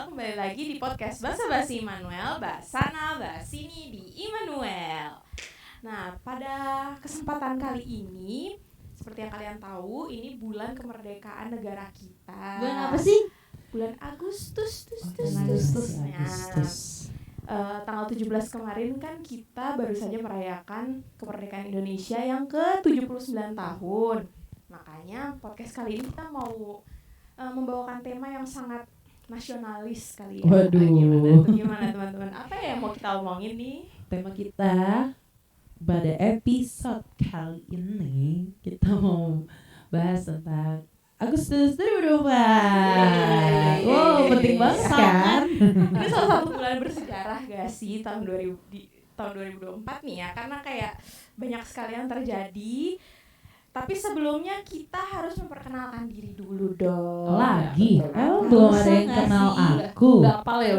kembali lagi di podcast Basa-Basi Immanuel, Basana Basini di Immanuel. Nah, pada kesempatan kali ini, seperti yang kalian tahu, ini bulan kemerdekaan negara kita. Bulan apa sih? Bulan Agustus. Tanggal 17 kemarin kan kita baru saja merayakan kemerdekaan Indonesia yang ke-79 tahun. Makanya podcast kali ini kita mau membawakan tema yang sangat nasionalis kali ya. Waduh. Gimana teman-teman? Apa ya yang mau kita omongin nih? Tema kita pada episode kali ini kita mau bahas tentang Agustus 2024. Wow, penting banget kan? Ini salah satu bulan bersejarah gak sih tahun 2024 nih ya, karena kayak banyak sekali yang terjadi. Tapi sebelumnya kita harus memperkenalkan diri dulu dong. Lagi? Belum ada yang kenal aku. Udah apal ya.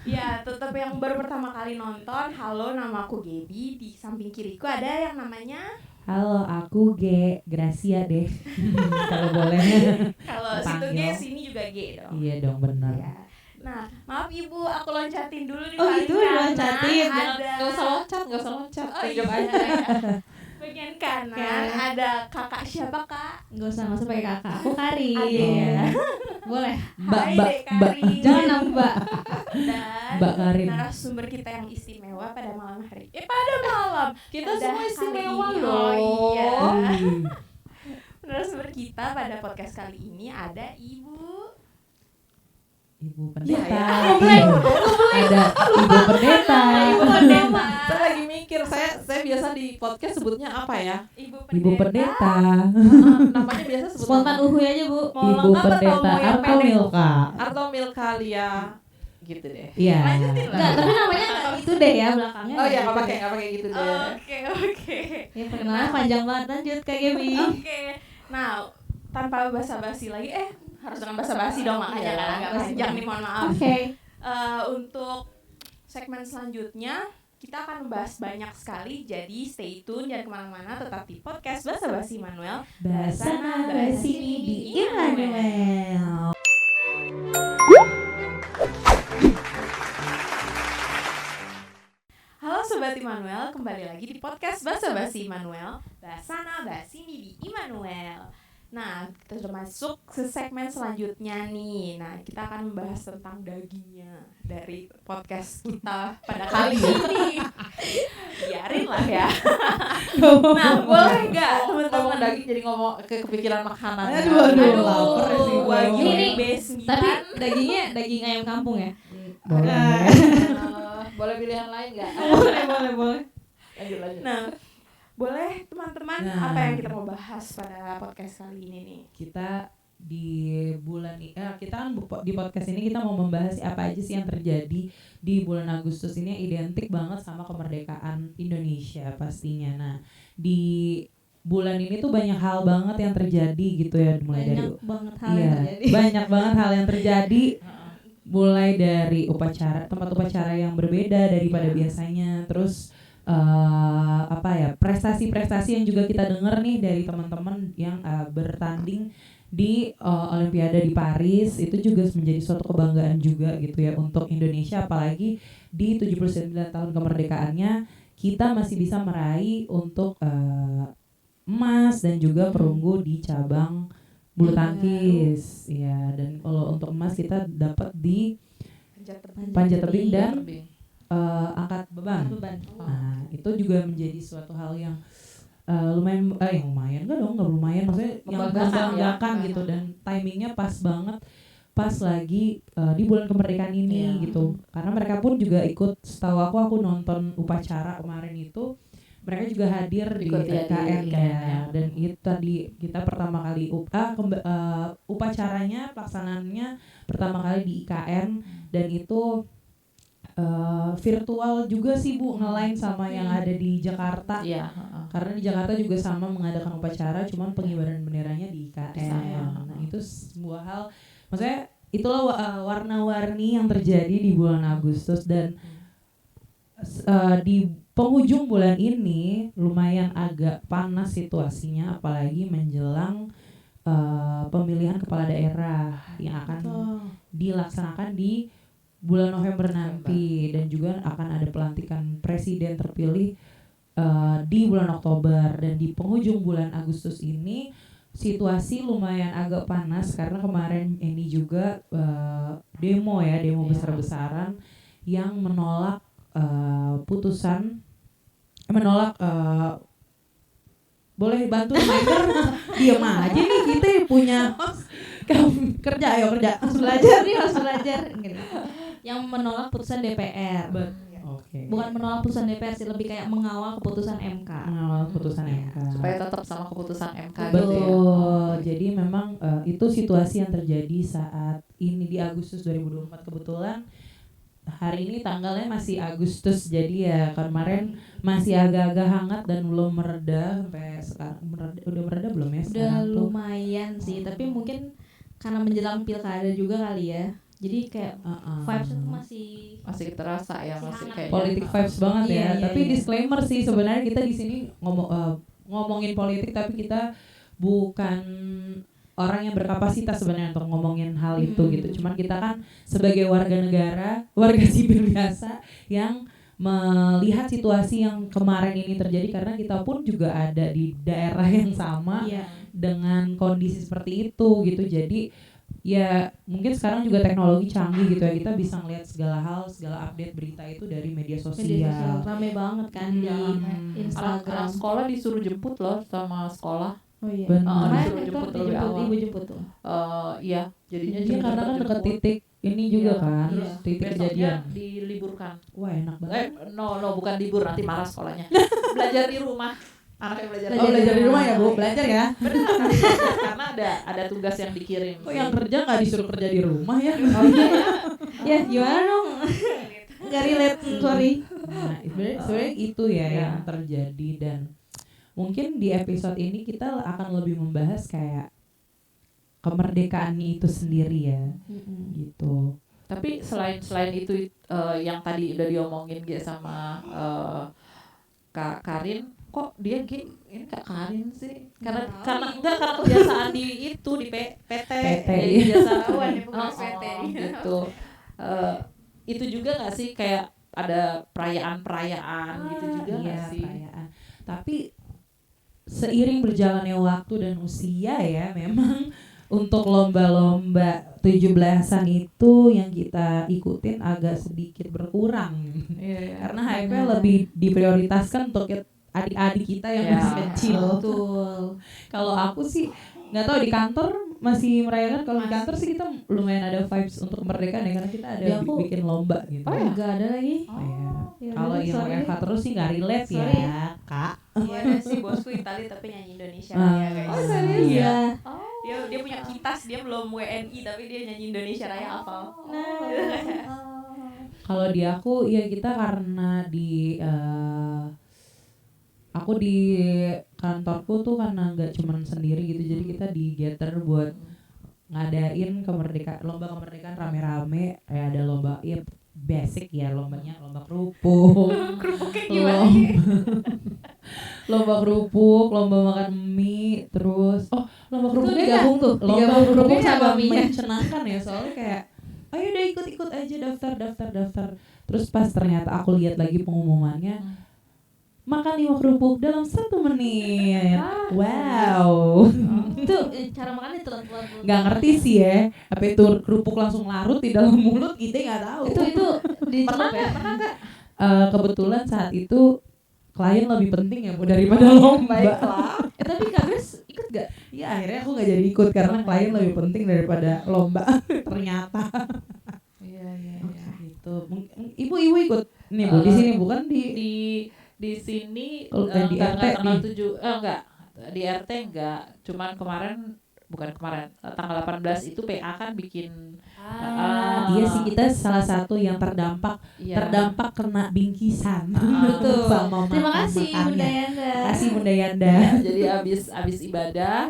Ya, tetap yang baru pertama kali nonton. Halo, nama aku Gaby. Di samping kiriku ada yang namanya. Halo, aku Gracia deh. Kalau boleh. Kalau situ G, sini juga G dong. Iya dong, benar. Ya. Nah, maaf Ibu, aku loncatin dulu nih. Oh paling gitu, kanan loncatin. Ada. Gak usah loncat. Oh iya. Bagian kanan ada kakak siapa kak? Gak usah pakai kakak. Aku Kari. Iya. Boleh. Hai Dek Karin. Jangan nambah. Dan Mbak Karin. narasumber kita yang istimewa pada malam hari. Pada malam. Kita Ada semua istimewa kali ini. loh. Oh iya. Hmm. Narasumber kita pada podcast kali ini ada Ibu pendeta. Ya. Ada Ibu pendeta. Ibu pendeta. Saya lagi mikir, saya biasa di podcast sebutnya apa ya? Ibu pendeta. Namanya biasa sebut Spontan uhuy aja Bu. Mau Ibu lengkap atau pendeta mau yang atau pendek? Milka. atau Milkalia gitu deh. Iya. Lanjutin lah. Enggak, tapi namanya enggak itu deh ya belakangnya. Oh iya, gitu nggak deh. pakai gitu deh. Oke. Ya perkenalan panjang banget, lanjut Kak Gaby. Oke. Nah, tanpa basa-basi lagi, harus dengan basa-basi dong, makanya kan agak panjang nih, mohon maaf. Oke. Untuk segmen selanjutnya kita akan membahas banyak sekali, jadi stay tune, jangan kemana-mana, tetap di podcast Basa-Basi Immanuel. Basana Basini di Immanuel. Halo Sobat Immanuel, kembali lagi di podcast Basa-Basi Immanuel, Basana Basini di Immanuel. Nah, kita sudah masuk ke segmen selanjutnya nih. Nah, kita akan membahas tentang dagingnya dari podcast kita pada kali ini. Biarin lah ya. Nah, boleh nggak Ngomong teman-teman? daging jadi ngomong kepikiran makanan. Aduh, lapar sih gua. Wagyu Ini B9. Tapi dagingnya daging ayam kampung ya? Boleh. Boleh pilihan lain nggak? Boleh. Lanjut. Nah, boleh teman-teman, Nah. apa yang kita mau bahas pada podcast kali ini nih? Kita di bulan ini, kita kan di podcast ini kita mau membahas apa aja sih yang terjadi di bulan Agustus ini yang identik banget sama kemerdekaan Indonesia pastinya. Nah, di bulan ini tuh banyak hal banget yang terjadi gitu ya, mulai dari Banyak banget hal yang terjadi. banyak banget hal yang terjadi. Mulai dari tempat upacara yang berbeda daripada biasanya, terus prestasi-prestasi yang juga kita dengar nih dari teman-teman yang bertanding di Olimpiade di Paris, itu juga menjadi suatu kebanggaan juga gitu ya untuk Indonesia, apalagi di 79 tahun kemerdekaannya kita masih bisa meraih untuk emas dan juga perunggu di cabang bulu tangkis. Ya, dan kalau untuk emas kita dapat di panjat tebing dan angkat beban. Nah, itu juga menjadi suatu hal yang lumayan enggak lumayan, maksudnya yang membanggakan gitu, dan timingnya pas banget, pas lagi di bulan kemerdekaan ini gitu, karena mereka pun juga ikut. Setahu aku nonton upacara kemarin itu, mereka juga hadir di IKN ya, dan itu tadi kita pertama kali upacaranya, pelaksanaannya pertama kali di IKN, dan itu virtual juga sih Bu, ngelain sama yang ada di Jakarta. Iya. Karena di Jakarta juga sama mengadakan upacara, cuman pengibaran benderanya di IKN. Nah, itu sebuah hal, maksudnya itulah warna-warni yang terjadi di bulan Agustus. Dan di penghujung bulan ini lumayan agak panas situasinya, apalagi menjelang pemilihan kepala daerah yang akan dilaksanakan di bulan November nanti, dan juga akan ada pelantikan presiden terpilih di bulan Oktober, dan di penghujung bulan Agustus ini situasi lumayan agak panas karena kemarin ini juga demo besar-besaran yang menolak boleh bantu reminder. Diam aja nih, kita punya kerja Harus belajar nih, harus belajar. Gini. Yang menolak putusan DPR. Oke. Bukan menolak putusan DPR sih, lebih kayak mengawal keputusan MK. Mengawal keputusan MK. Supaya tetap sama keputusan MK Betul. gitu ya. Jadi memang itu situasi yang terjadi saat ini di Agustus 2024. Kebetulan hari ini tanggalnya masih Agustus, jadi ya kemarin masih agak-agak hangat dan belum mereda sampai sekarang. Udah mereda belum ya Udah sekarang tuh? lumayan sih, tapi mungkin karena menjelang pilkada juga kali ya. Jadi kayak vibes itu Masih terasa ya, Masih masih hangat. kayak Politik vibes banget ya. Iya, iya, Tapi iya. disclaimer sih, sebenarnya kita di sini ngomongin politik, tapi kita bukan orang yang berkapasitas sebenarnya untuk ngomongin hal itu gitu. Cuman kita kan sebagai warga negara, warga sipil biasa yang melihat situasi yang kemarin ini terjadi, karena kita pun juga ada di daerah yang sama Iya. dengan kondisi seperti itu gitu. Jadi ya mungkin sekarang juga teknologi canggih gitu ya, kita bisa ngelihat segala hal, segala update berita itu dari media Media sosial sosial. rame banget kan Iya, di rame. Instagram. anak sekolah disuruh jemput loh sama sekolah. Oh iya. Benar. Kemarin Disuruh itu jemput lebih awal. ibu jemput tuh. Iya, jadinya Iya, karena kan dekat titik ini juga Iya, kan, iya. titik besoknya kejadian. diliburkan. Wah, enak banget. No, bukan libur, nanti marah sekolahnya. Belajar di rumah. Anaknya belajar. Oh, belajar di rumah ya, Bu? Belajar ya. Benar, karena ada tugas yang dikirim. Oh, yang kerja nggak disuruh kerja di rumah ya? Ya, gimana dong? Enggak relate, sorry. Nah, sebenarnya itu ya yang terjadi, dan mungkin di episode ini kita akan lebih membahas kayak kemerdekaan itu sendiri ya, gitu. Tapi selain itu yang tadi udah diomongin sama Kak Karin, kok dia ini Kak Karin sih? Karena kebiasaan di itu di PT. Jadi kebiasaan PT. gitu. Itu juga nggak sih kayak ada perayaan gitu juga nggak Iya, sih? perayaan. Tapi seiring berjalannya waktu dan usia ya, memang untuk lomba-lomba 17-an itu yang kita ikutin agak sedikit berkurang. Iya. Karena hype-nya lebih diprioritaskan untuk adik-adik kita yang Ya. masih kecil. Betul. Kalau aku sih nggak tahu di kantor masih merayakan. Kalau di kantor sih kita lumayan ada vibes untuk kemerdekaan ya, karena kita ada Di aku- bikin lomba gitu. Oh ya? Enggak ada lagi. Iya. Ya, Kalau yang sorry. WFH terus sih nggak relate Sorry ya, Kak. Iya ada sih bosku Itali tapi nyanyi Indonesia Ah. Raya guys. Oh, serius? Iya. Dia punya kitas, dia belum WNI tapi dia nyanyi Indonesia Raya hafal. Kalau di aku ya kita karena di aku di kantorku tuh karena nggak cuman sendiri gitu, jadi kita di gather buat ngadain lomba kemerdekaan rame-rame. Kayak ada lomba ya basic ya, lombanya lomba kerupuk, Kerupuknya gimana? lomba kerupuk, lomba makan mie, terus lomba kerupuknya digabung tuh, lomba digabung kerupuk kerupuknya sama agak mie-nya. menyenangkan ya, soalnya kayak ayo deh ikut aja daftar. Terus pas ternyata aku lihat lagi pengumumannya, makan 5 kerupuk dalam 1 menit. Wow. Itu cara makannya telat-telat. Nggak ngerti sih ya, apa itu kerupuk langsung larut di dalam mulut, kita nggak tahu. Itu dicelup ya. Kebetulan saat itu klien lebih penting ya Bu daripada lomba. Baiklah. Tapi Kak Grace ikut gak? Ya akhirnya aku nggak jadi ikut karena klien lebih penting daripada lomba. Ternyata. Iya. Gitu. Ibu ikut nih Bu di sini, bukan di Di sini Kalau di enggak RT tanggal di- 7 enggak di RT enggak, cuman tanggal 18 itu PA kan bikin Iya sih, kita salah satu yang terdampak kena bingkisan. Betul. Sama Terima kasih makan-makannya. Bunda Yanda. Terima kasih Bunda Yanda. Ya, jadi abis ibadah,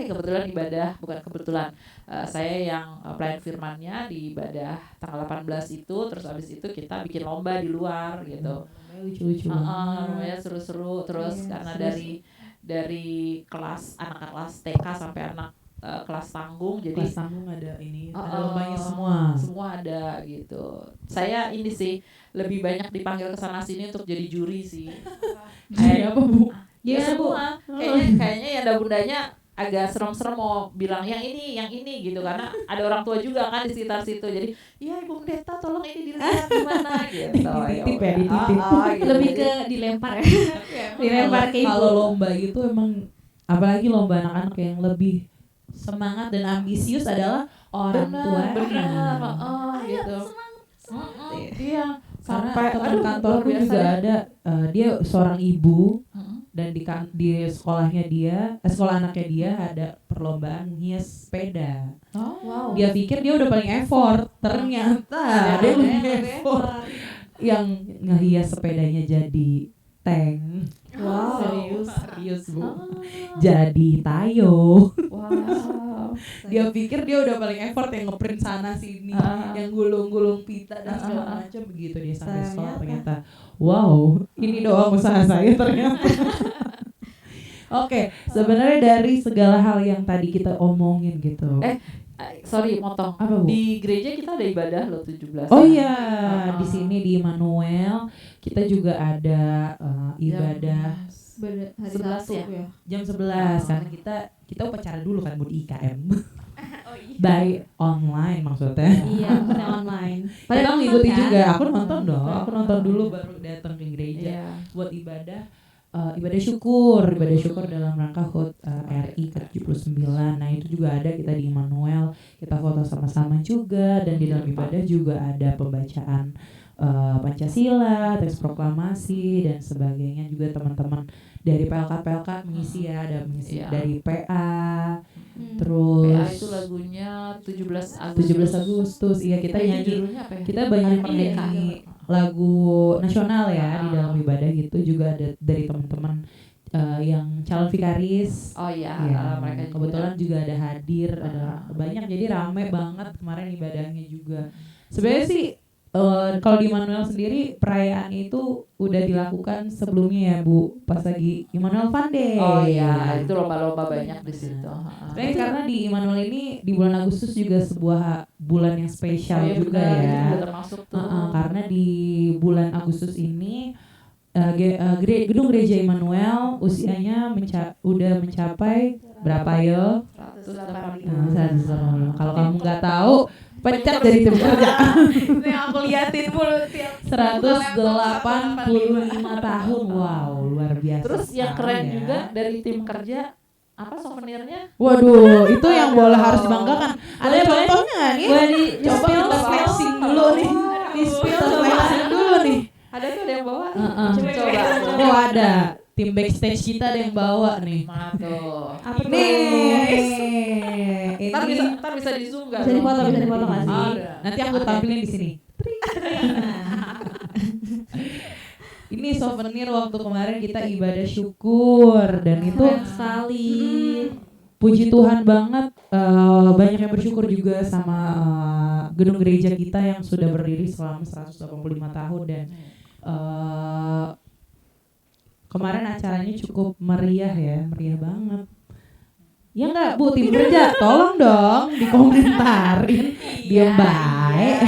saya yang pelayan firmannya di ibadah tanggal 18 itu, terus abis itu kita bikin lomba di luar gitu. Lucu-lucu. Lumayan seru-seru, terus Iya, karena seru dari kelas anak kelas TK sampai anak kelas tanggung, jadi Kelas tanggung ada ini, ada Oh, lombanya semua. semua ada gitu. Saya ini sih lebih banyak dipanggil ke sana sini untuk jadi juri sih. Jadi apa Bu? Ya Iya, Bu. semua. Kayaknya ya ada bundanya agak serem-serem mau bilang yang ini gitu, karena ada orang tua juga kan di sekitar situ. Jadi, "Iya Ibu Pendeta tolong ini dilihat gimana?" gitu. Dititip ya, dititip. Gitu. Lebih Jadi, ke dilempar ya. Dilempar ke ibu. Kalau lomba itu emang apalagi lomba anak-anak yang lebih semangat dan ambisius adalah orang tuanya. benar. Gitu. Iya. Karena Sampai teman luar kantorku biasa juga ya. ada, dia seorang ibu Mm-mm. dan di sekolahnya dia, sekolah anaknya dia ada perlombaan hias sepeda. Oh. Dia pikir dia udah paling effort, ternyata dia lebih effort yang ngehias sepedanya jadi tank. Wow. Serius Bu. Jadi tayo. Wow. Dia pikir dia udah paling effort yang ngeprint sana sini, yang gulung-gulung pita dan segala macam, begitu dia sampai sekolah ternyata wow, ini doang usaha saya ternyata. Oke, sebenarnya dari segala hal yang tadi kita omongin gitu. Sorry motong. Apa, Bu? Di gereja kita ada ibadah loh 17. Oh iya, di sini di Immanuel kita juga ada ibadah Hari 11 Sabtu ya? ya. jam 11 karena kita upacara dulu kan Bu di IKM. Oh iya. By online maksudnya. Iya, maksudnya online. Kita nonton ngikutin kan? juga. Aku nonton dong. Aku nonton dulu baru datang ke gereja Iya. buat ibadah syukur dalam rangka HUT RI ke-79. Nah, itu juga ada kita di Immanuel. Kita foto sama-sama juga dan di dalam ibadah juga ada pembacaan Pancasila, teks proklamasi dan sebagainya, juga teman-teman dari PLK mengisi ya, ada mengisi Iya. dari PA. Hmm. Terus PA itu lagunya 17 Agustus. 17 Agustus. Iya, kita Itu nyanyi. judulnya apa ya? Kita banyak Hari nyanyi Merdeka. lagu nasional ya di dalam ibadah gitu, juga ada dari teman-teman yang calon vikaris. Oh iya, Ya, mereka juga. kebetulan juga ada hadir, ada banyak, jadi rame banget kemarin ibadahnya juga. Sebenarnya sih kalau di Immanuel sendiri perayaan itu udah dilakukan sebelumnya ya Bu, pas lagi Immanuel Fun Day. Oh iya, itu lomba-lomba banyak di situ. Sebenarnya karena di Immanuel ini di bulan Agustus juga sebuah bulan yang spesial iya, juga benar, ya. itu juga termasuk tuh. Karena di bulan Agustus ini gedung gereja Immanuel usianya udah mencapai berapa ya? 185. Kalau kamu nggak tahu, pecat dari tim kerja. Itu yang aku liatin mulu tiap 185 tahun, wow, luar biasa. Terus yang sekali keren ya. juga dari tim kerja, apa souvenirnya? Waduh, itu yang boleh harus dibanggakan. Ada contohnya nggak nih? Boleh Coba kita flexing dulu nih. Di Kita flexing dulu nih. Ada tuh ada yang bawa? Coba. Oh ada. Tim backstage kita ada yang bawa nih. Mana tuh? Apa tuh? Nih. Ntar bisa di zoom gak? Bisa difoto nggak sih? Ada. Nanti aku tampilin di sini. Ini souvenir waktu kemarin kita ibadah syukur dan itu Keren sekali. puji Tuhan banget, banyak yang bersyukur juga sama gedung gereja kita yang sudah berdiri selama 185 tahun dan kemarin acaranya cukup meriah ya, meriah banget. Ya enggak Bu, tim kerja, tolong dong dikomentarin, diam baik.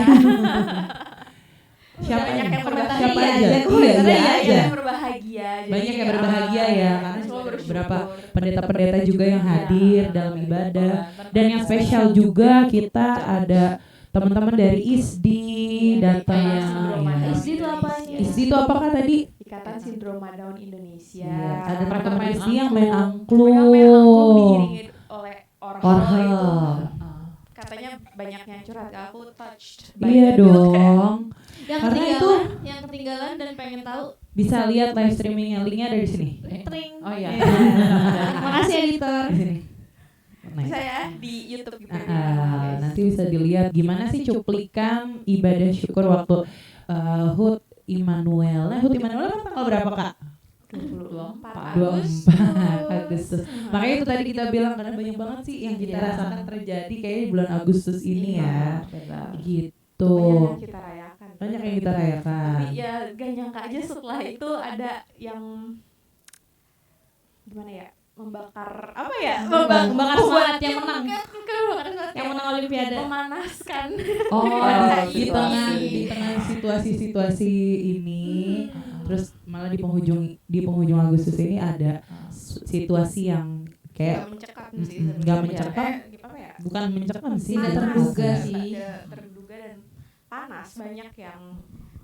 Siapa banyak yang berbahagia siapa aja? aja. Iya aja. Yang berbahagia. Banyak yang berbahagia ya, karena Semua bersyukur. beberapa pendeta-pendeta juga yang hadir dalam ibadah. Dan yang spesial juga kita ada teman-teman dari ISDI datang. Ya. ISDI itu apa? ISDI itu apakah tadi? Ikatan Sindroma Down Indonesia. Iya, ada Mereka teman-teman main ISDI yang main Mereka angklung. main angklung diiringin oleh orhel itu. Orhel. Katanya banyak yang curhat ke aku, touched. Iya dong. Yang Karena ketinggalan, yang ketinggalan dan pengen tahu, Bisa lihat live streamingnya, linknya ada di sini. tring. Oh iya. Makasih editor. Di sini. Bisa ya di YouTube gitu. Nanti bisa dilihat gimana sih cuplikan ibadah syukur waktu HUT Immanuel. Nah, HUT Immanuel kan tanggal berapa Kak? 24. 24 Agustus. Makanya itu tadi kita bilang karena banyak banget sih yang kita rasakan terjadi kayaknya di bulan Agustus ini ya. Benar. Gitu. Banyak yang kita rayakan. Banyak yang kita rayakan. Tapi ya gak nyangka aja setelah itu ada yang gimana ya, membakar apa ya? Membakar semangat yang menang. Membakar semangat Yang menang Olimpiade. memanaskan. Di tengah situasi ini, terus malah di penghujung Agustus ini ada situasi yang kayak mencekam sih. nggak mencekam, Apa ya? bukan mencekam sih, Tidak terduga sih. Terduga dan panas, banyak yang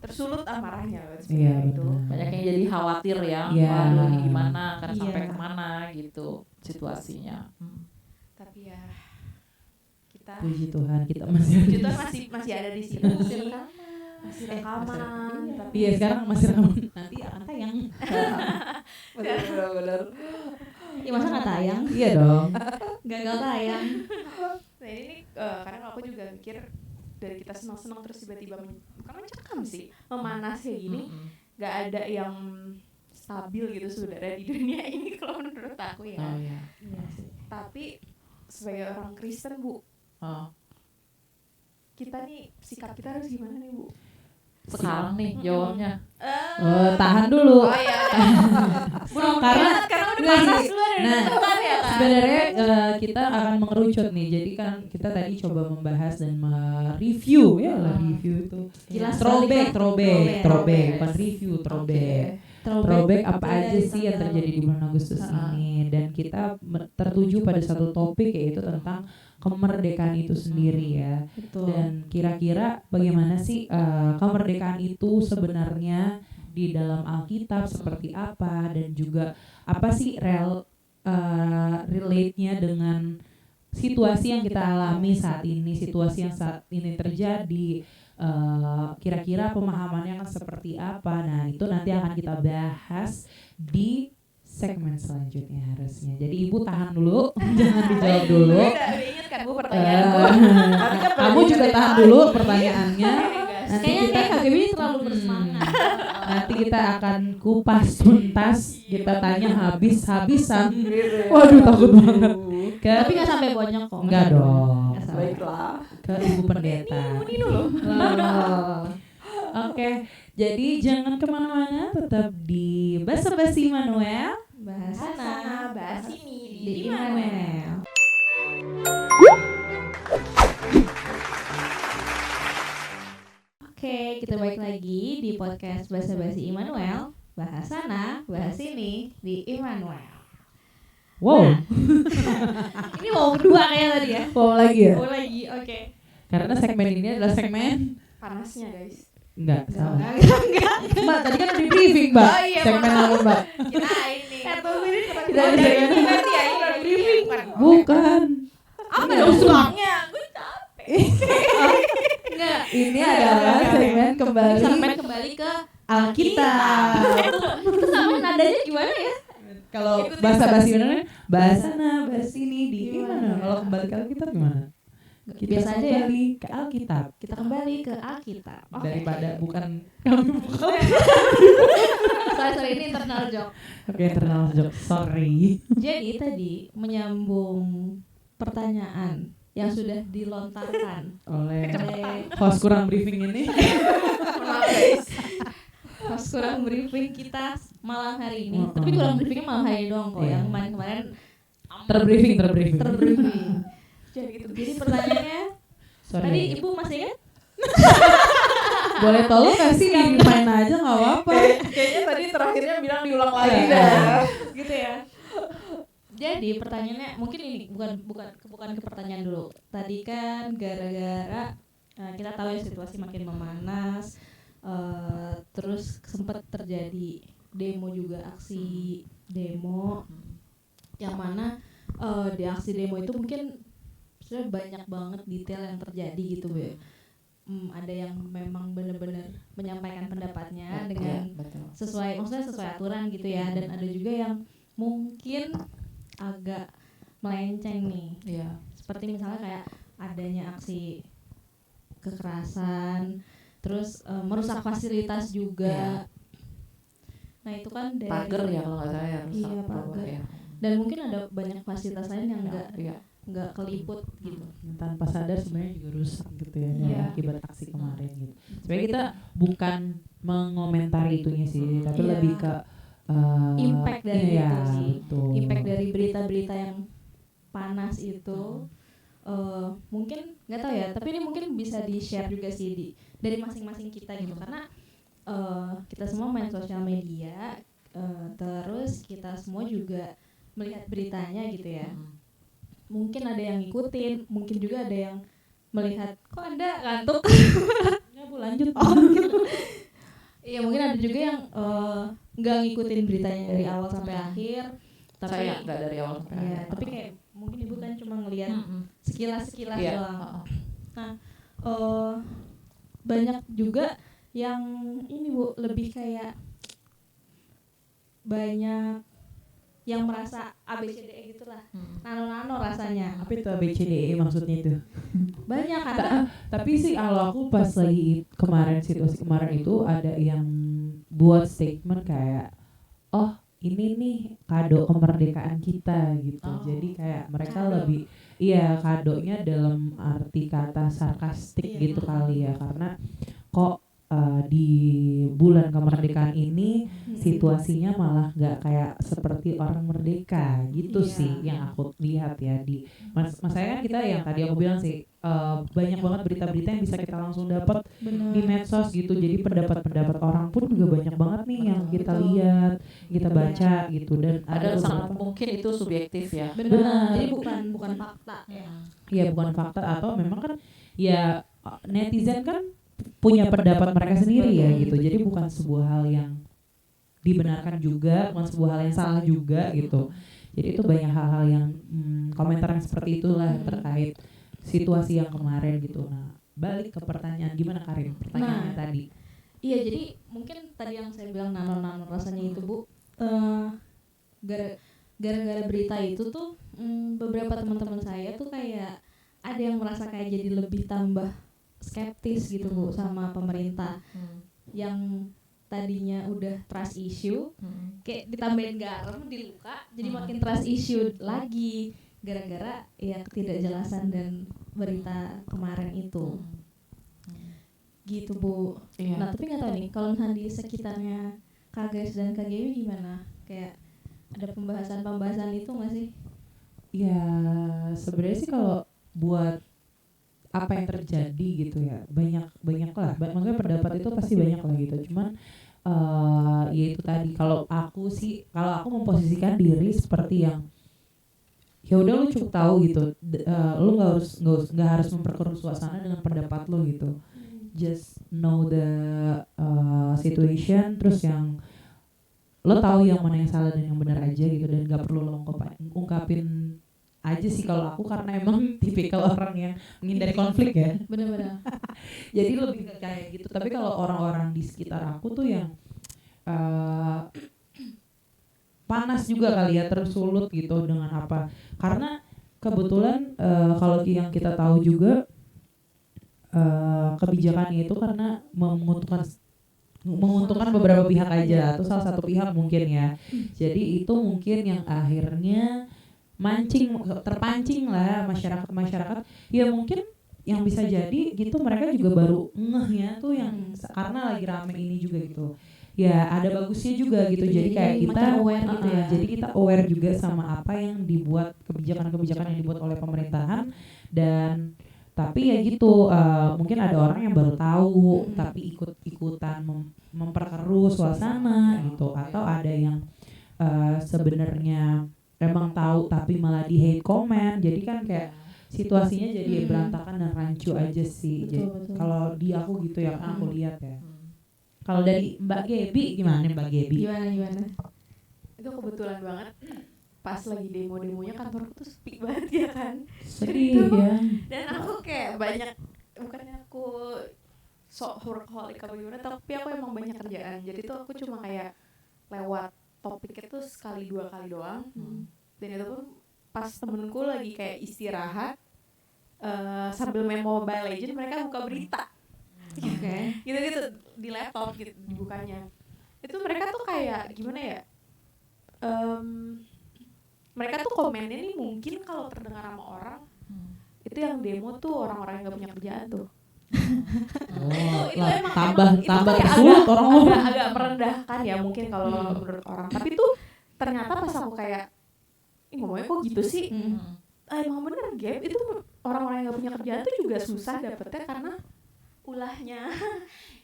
tersulut amarahnya Iya, itu. benar. Banyak yang jadi khawatir ya, Iya. waduh ini gimana, karena Iya. sampai kemana gitu situasinya. Tapi ya kita Puji Tuhan kita masih ada. kita masih ada di sini. Masih rekaman. Tapi Iya, sekarang masih rekaman. Nanti akan tayang. Benar-benar. Ya masa nggak tayang? Iya dong. Gagal tayang. nah ini kadang aku juga mikir dari kita senang-senang terus tiba-tiba bukan mencekam sih, memanas kayak gini, nggak ada yang stabil gitu sebenarnya di dunia ini kalau menurut aku ya. Oh ya. Iya sih. Tapi sebagai orang Kristen Bu, Oh. kita nih sikap kita harus gimana nih Bu? Sekarang nih jawabnya. Tahan dulu. Oh iya. Karena udah enggak panas sih. dulu dari Nah, depan ya kan. sebenarnya kita akan mengerucut nih. Jadi kan kita tadi coba membahas dan mereview ya lah, review itu. Jelas Throwback, Throwback. bukan review, throwback apa aja sih yang terjadi di bulan Agustus ini, dan kita tertuju pada satu topik yaitu tentang kemerdekaan itu sendiri ya. Betul. Dan kira-kira bagaimana sih kemerdekaan itu sebenarnya di dalam Alkitab seperti apa, dan juga apa sih relate-nya dengan situasi yang kita alami saat ini, situasi yang saat ini terjadi, kira-kira pemahamannya kan seperti apa. Nah itu nanti akan kita bahas di segmen selanjutnya harusnya. Jadi Ibu tahan dulu, jangan dijawab dulu. Udah inget kan Bu pertanyaan Kamu juga tahan dulu pertanyaannya. Nanti Kayaknya kita KGB ini terlalu bersemangat. nanti kita akan kupas tuntas, kita tanya habis-habisan. Waduh takut banget. Tapi nggak sampai bonyok kok. Enggak dong. Nggak sampai. Baiklah. Ke Ibu Pendeta. Oke, jadi jangan kemana-mana, tetap di Basa-Basi Immanuel. Bahas Sana sana. bahas ini Di di Immanuel. Immanuel. Oke, kita balik lagi di podcast Basa-Basi Immanuel. Bahas sana, bahas ini di Immanuel. Wow, Ini mau kedua kayak tadi ya. mau lagi ya? Mau lagi, oke. Karena segmen ini adalah segmen Panasnya guys. enggak salah. Enggak. Mbak, tadi kan udah di briefing, Mbak. Oh iya, Segmen maaf. apa, Mbak? Kita ini. Kita Kita ada dari segmen. berarti ya ini baru briefing. Bukan. Apa Ini dong justru- sulangnya? Gue capek. Enggak. Ini adalah segmen kembali Sampai kembali ke Alkitab. itu sama nadanya gimana ya? Kalau bahasa-basi benernya bahasa bahas ini di gimana? Kalau kembali ke Alkitab gimana? Kita Biasa aja ya. kembali ke Alkitab Kita kembali ke Alkitab. Oke. daripada bukan Sorry, ini internal joke. oke internal joke. Sorry. Jadi tadi menyambung pertanyaan yang sudah dilontarkan Oleh oleh host kurang briefing ini. Maaf guys. pas kurang briefing kita malam hari ini. Mm-mm. Tapi kurang briefingnya malam hari doang kok. Iya. Yang kemarin-kemarin Terbriefing. terbriefing. Jadi gitu. Jadi pertanyaannya Sorry. tadi Ibu masih ingat? Boleh tolong gak sih main aja nggak apa-apa. Kayaknya tadi terakhirnya bilang diulang Iya. lagi dah. Gitu ya. Jadi pertanyaannya mungkin ini bukan ke pertanyaan dulu. Tadi kan gara-gara kita tahu ya situasi makin memanas, terus sempat terjadi demo juga, aksi demo yang mana di aksi demo itu mungkin sudah banyak banget detail yang terjadi gitu ya. Ada yang memang benar-benar menyampaikan pendapatnya dengan sesuai aturan gitu ya, dan ada juga yang mungkin agak melenceng nih. Iya. Seperti misalnya kayak adanya aksi kekerasan, terus merusak fasilitas juga. Nah itu kan dari Pagar ya kalau nggak salah ya rusak. Iya, pagar. Ya. Dan mungkin ada banyak fasilitas lain yang Iya. nggak keliput gitu. Tanpa sadar sebenarnya juga rusak gitu ya, dari Iya. akibat aksi kemarin gitu. Sebenarnya kita bukan mengomentari itunya sih, tapi Iya. lebih ke impact dari iya, itu sih. betul. Impact dari berita-berita yang panas itu mungkin nggak tahu ya, tapi ini mungkin bisa di share juga sih dari masing-masing kita gitu, karena kita semua main sosial media, terus kita semua juga melihat beritanya gitu ya. Mungkin ada yang ngikutin, mungkin juga ada yang melihat kok Anda ngantuk. Ya, Bu, lanjut. Iya, mungkin ada juga yang nggak ngikutin beritanya dari awal sampai akhir. Tapi Saya nggak dari awal sampai ya, akhir. tapi kayak mungkin ibu kan cuma ngelihat sekilas Iya. doang. Nah, banyak juga yang ini Bu, lebih kayak banyak yang merasa ABCDE gitulah, nano-nano rasanya. Apa itu ABCDE maksudnya itu? Banyak ada. Tapi sih kalau aku pas lagi situasi kemarin itu ada yang buat statement kayak, oh ini nih kado kemerdekaan kita gitu. Jadi kayak mereka Kado. lebih, kadonya dalam arti kata sarkastik gitu kali ya, karena kok di bulan kemerdekaan ini situasinya malah nggak kayak seperti orang merdeka gitu Iya. sih yang aku lihat ya di saya kan kita yang tadi aku bilang sih banyak banget berita-berita yang bisa kita langsung dapat di medsos gitu, jadi pendapat-pendapat orang pun juga banyak banget nih yang kita Betul. lihat, kita baca gitu, dan Padahal ada sangat beberapa mungkin itu subjektif ya. Benar. Jadi bukan fakta ya. ya bukan fakta, atau memang kan ya netizen kan punya pendapat mereka sendiri ya gitu, jadi bukan sebuah hal yang dibenarkan juga, bukan sebuah hal yang salah juga gitu. Jadi itu banyak hal-hal yang komentar yang seperti itulah terkait situasi yang kemarin gitu. Nah, balik ke pertanyaan, gimana Karin pertanyaannya tadi? Iya, jadi mungkin tadi yang saya bilang nano-nano rasanya itu Bu, gara-gara berita itu tuh beberapa teman-teman saya tuh kayak ada yang merasa kayak jadi lebih tambah skeptis gitu Bu sama pemerintah, yang tadinya udah trust issue kayak ditambahin garam di luka jadi makin trust issue lagi gara-gara ya ketidakjelasan dan berita kemarin itu. Gitu Bu. Iya. Nah tapi nggak tahu nih kalau misalnya di sekitarnya Kagres dan KGW gimana, kayak ada pembahasan itu nggak sih? Ya sebenarnya sih kalau buat apa yang terjadi gitu ya banyak lah, maksudnya pendapat itu pasti banyak lah gitu, cuman ya itu tadi, kalau aku memposisikan diri seperti yang ya udah lu cukup tahu gitu, lu nggak harus memperkeruh suasana dengan pendapat lu gitu, just know the situation, terus yang lo tahu yang mana yang salah dan yang benar aja gitu, dan nggak perlu lo ungkapin aja sih kalau aku, karena emang tipikal orang yang menghindari konflik ya. Benar-benar. Jadi lebih ke kayak gitu. Tapi kalau orang-orang di sekitar aku tuh yang panas juga kali ya, tersulut gitu dengan apa? Karena kebetulan kalau yang kita tahu juga kebijakannya itu karena menguntungkan beberapa pihak aja atau salah satu pihak mungkin ya. Jadi itu mungkin yang akhirnya terpancing lah masyarakat ya, mungkin yang bisa jadi gitu mereka juga baru ngehnya tuh yang karena lagi rame ini juga gitu ya, ada bagusnya juga gitu, jadi kayak kita aware gitu ya. jadi kita aware juga sama apa yang dibuat, kebijakan yang dibuat oleh pemerintahan, dan tapi ya gitu mungkin ada orang yang baru tahu tapi ikut-ikutan memperkeruh suasana gitu, atau ada yang sebenarnya emang tahu tapi malah di hate comment, jadi kan kayak situasinya jadi berantakan dan rancu aja sih. Betul. Kalau di aku gitu ya, kan aku lihat ya. Kalau dari Mbak Gebi gimana Mbak Gebi? Gimana? Itu kebetulan banget pas lagi demo-demonya kantorku tuh sepi banget ya kan. Sedih ya. Dan aku kayak banyak, bukannya aku sok workaholic apa gimana, tapi aku emang banyak kerjaan. Jadi tuh aku cuma kayak lewat topik itu sekali 2 kali doang. Dan itu pun pas temenku lagi kayak istirahat sambil main Mobile Legends, mereka buka berita. Oke. Gitu-gitu di laptop gitu dibukanya. Itu mereka tuh kayak gimana ya? Mereka tuh komennya nih mungkin kalau terdengar sama orang itu yang demo tuh orang-orang yang gak punya kerjaan tuh. Itu lah, emang tambah itu kayak tersulut orang agak merendahkan ya mungkin kalau menurut orang. Tapi tuh ternyata pas aku kayak ngomongnya kok gitu sih. Emang bener Gap, itu orang-orang yang gak punya kerjaan tuh juga susah dapetnya karena ulahnya.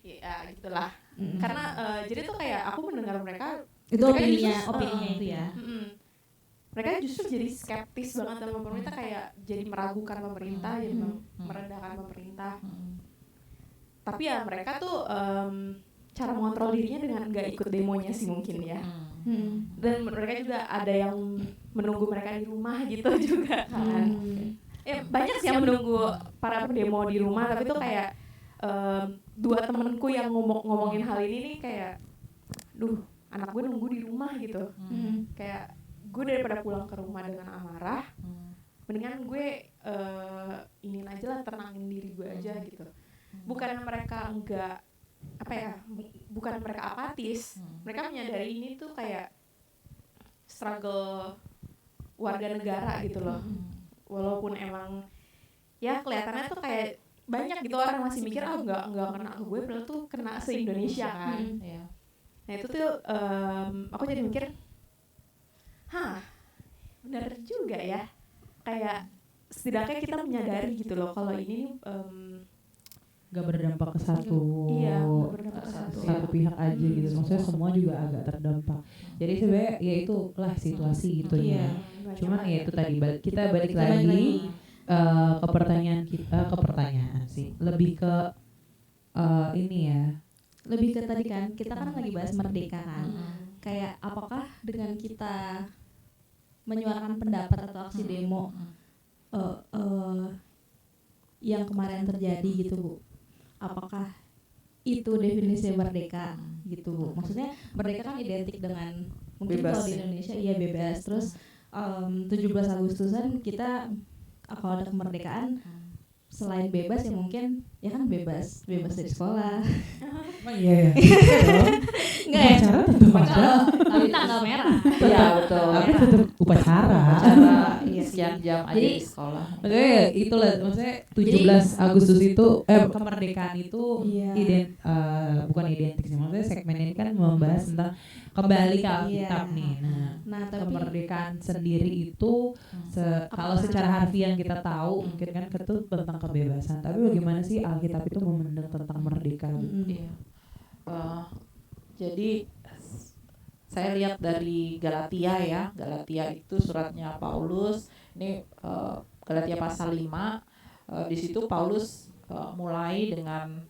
Ya gitulah. Karena jadi tuh kayak aku mendengar mereka Itu mereka opininya itu ya. Mereka justru jadi skeptis banget sama pemerintah, kayak jadi meragukan pemerintah, jadi merendahkan pemerintah. Tapi ya mereka tuh cara mengontrol dirinya dengan gak ikut demonya sih mungkin ya. Dan mereka juga ada yang menunggu mereka di rumah gitu juga kan. Banyak sih yang menunggu para pendemo di rumah, tapi tuh kayak dua temenku yang ngomongin hal ini nih kayak, duh anak gue nunggu di rumah gitu. Kayak gue daripada pulang ke rumah dengan amarah, mendingan gue iniin aja lah, tenangin diri gue aja gitu. Bukan mereka enggak bukan mereka apatis, mereka menyadari ini tuh kayak struggle warga negara gitu loh. Walaupun emang ya kelihatannya tuh kayak banyak gitu orang masih mikir enggak kena ke gue, padahal tuh kena se-Indonesia kan. Nah itu tuh aku jadi mikir, benar juga ya, kayak setidaknya kita menyadari gitu loh kalau ini gak berdampak ke satu pihak aja gitu, maksudnya semua juga agak terdampak. Jadi sebenarnya ya itulah situasi gitu ya. Cuman ya itu tadi kita balik lagi ke pertanyaan sih, lebih ke ini ya, Lebih ke tadi kan kita kan lagi bahas merdeka kan. Kayak apakah dengan kita menyuarakan pendapat atau aksi demo yang kemarin terjadi gitu Bu, apakah itu definisi merdeka gitu Bu? Maksudnya merdeka kan identik dengan mungkin bebas, kalau di Indonesia iya bebas, terus 17 Agustusan kita kalau ada kemerdekaan selain bebas ya mungkin ya kan bebas dari sekolah. emang iya ya. Enggak ya? Upacara tetap ada. Tapi tanggal merah. Iya betul. Tapi tetap upacara. Iya sekian jam aja Jadi, di sekolah. Maksudnya ya itulah, maksudnya 17 Agustus itu kemerdekaan itu bukan identik sih, maksudnya segmen ini kan membahas tentang kembali ke Alkitab nih. Nah, tapi kemerdekaan sendiri itu kalau secara harfiah kita tahu mungkin kan itu tentang kebebasan, tapi bagaimana sih Alkitab itu memandang tentang merdeka? Iya. Jadi saya lihat dari Galatia ya. Galatia itu suratnya Paulus. Ini Galatia pasal 5. Di situ Paulus mulai dengan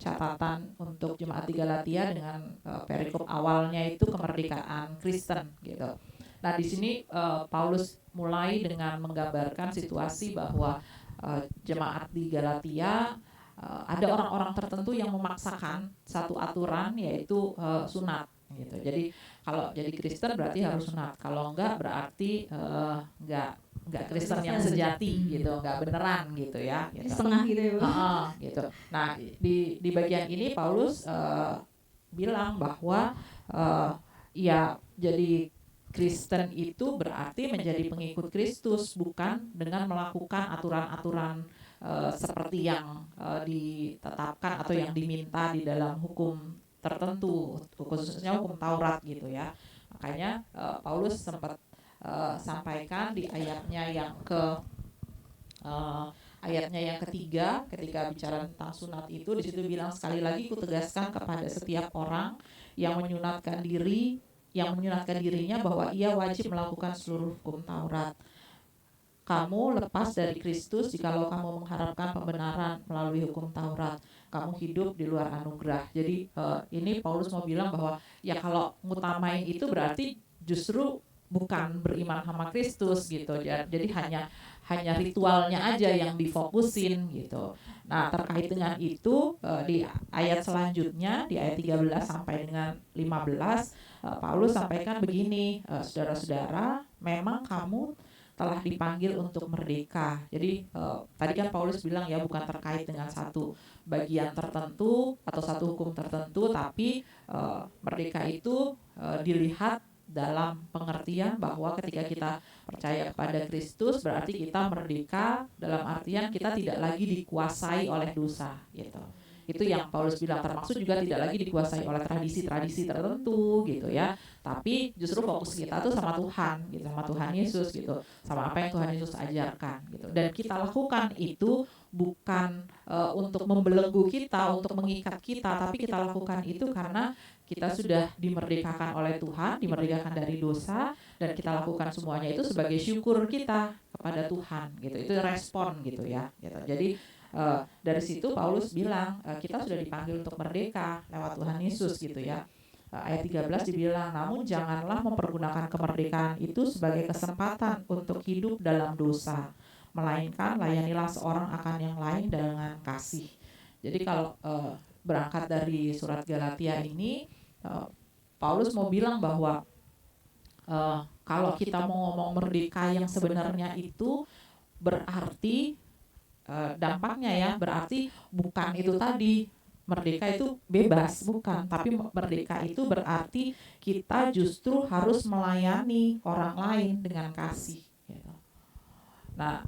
catatan untuk jemaat di Galatia dengan perikop awalnya itu kemerdekaan Kristen gitu. Nah, di sini Paulus mulai dengan menggambarkan situasi bahwa jemaat di Galatia ada orang-orang tertentu yang memaksakan satu aturan, yaitu sunat gitu. Jadi kalau jadi Kristen berarti harus sunat. Kalau enggak berarti enggak Kristen yang sejati gitu, enggak beneran gitu ya. Gitu. setengah gitu ya Bu. Gitu. Nah, di bagian ini Paulus bilang bahwa ya jadi Kristen itu berarti menjadi pengikut Kristus, bukan dengan melakukan aturan-aturan seperti yang ditetapkan atau yang diminta di dalam hukum tertentu, khususnya hukum Taurat gitu ya. Makanya Paulus sempat sampaikan di ayatnya yang ketiga ketika bicara tentang sunat itu, di situ bilang sekali lagi kutegaskan kepada setiap orang yang menyunatkan dirinya bahwa ia wajib melakukan seluruh hukum Taurat. Kamu lepas dari Kristus jikalau kamu mengharapkan pembenaran melalui hukum Taurat. Kamu hidup di luar anugerah. Jadi ini Paulus mau bilang bahwa ya kalau ngutamain itu berarti justru bukan beriman sama Kristus gitu. Jadi hanya ritualnya aja yang difokusin gitu. Nah, terkait dengan itu di ayat selanjutnya di ayat 13 sampai dengan 15 Paulus sampaikan begini, saudara-saudara, memang kamu telah dipanggil untuk merdeka. Jadi tadi kan Paulus bilang ya bukan terkait dengan satu bagian tertentu atau satu hukum tertentu, tapi merdeka itu dilihat dalam pengertian bahwa ketika kita percaya kepada Kristus berarti kita merdeka, dalam artian kita tidak lagi dikuasai oleh dosa gitu. Itu yang Paulus bilang, termasuk juga tidak lagi dikuasai oleh tradisi-tradisi tertentu gitu ya, tapi justru fokus kita tuh sama Tuhan gitu, sama Tuhan Yesus gitu, sama apa yang Tuhan Yesus ajarkan gitu. Dan kita lakukan itu bukan untuk membelenggu kita, untuk mengikat kita, tapi kita lakukan itu karena kita sudah dimerdekakan oleh Tuhan, dimerdekakan dari dosa, dan kita lakukan semuanya itu sebagai syukur kita kepada Tuhan gitu. Itu respon gitu ya gitu. Jadi dari situ Paulus bilang kita sudah dipanggil untuk merdeka lewat Tuhan Yesus gitu ya. Ayat 13 dibilang, namun janganlah mempergunakan kemerdekaan itu sebagai kesempatan untuk hidup dalam dosa, melainkan layanilah seorang akan yang lain dengan kasih. Jadi kalau berangkat dari surat Galatia ini, Paulus mau bilang bahwa kalau kita mau ngomong merdeka yang sebenarnya itu berarti dampaknya ya, berarti bukan itu tadi merdeka itu bebas, bukan, tapi merdeka itu berarti kita justru harus melayani orang lain dengan kasih gitu. Nah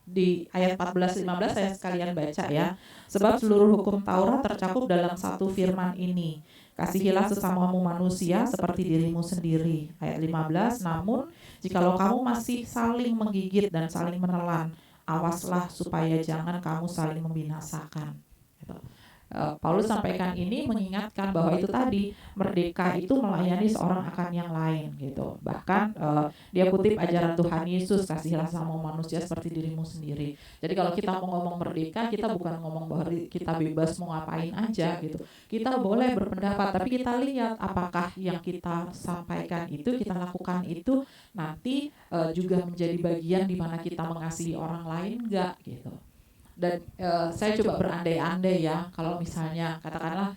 di ayat 14-15 saya sekalian baca ya, sebab seluruh hukum Taurat tercakup dalam satu firman ini, kasihilah sesamamu manusia seperti dirimu sendiri. Ayat 15, namun jikalau kamu masih saling menggigit dan saling menelan, awaslah supaya jangan kamu saling membinasakan. Paulus sampaikan ini mengingatkan bahwa itu tadi merdeka itu melayani seorang akan yang lain gitu. Bahkan dia kutip ajaran Tuhan Yesus, kasihilah sama manusia seperti dirimu sendiri. Jadi kalau kita mau ngomong merdeka, kita bukan ngomong bahwa kita bebas mau ngapain aja gitu. Kita boleh berpendapat, tapi kita lihat apakah yang kita sampaikan itu, kita lakukan itu nanti juga menjadi bagian di mana kita mengasihi orang lain enggak gitu. Dan saya coba berandai-andai ya, kalau misalnya katakanlah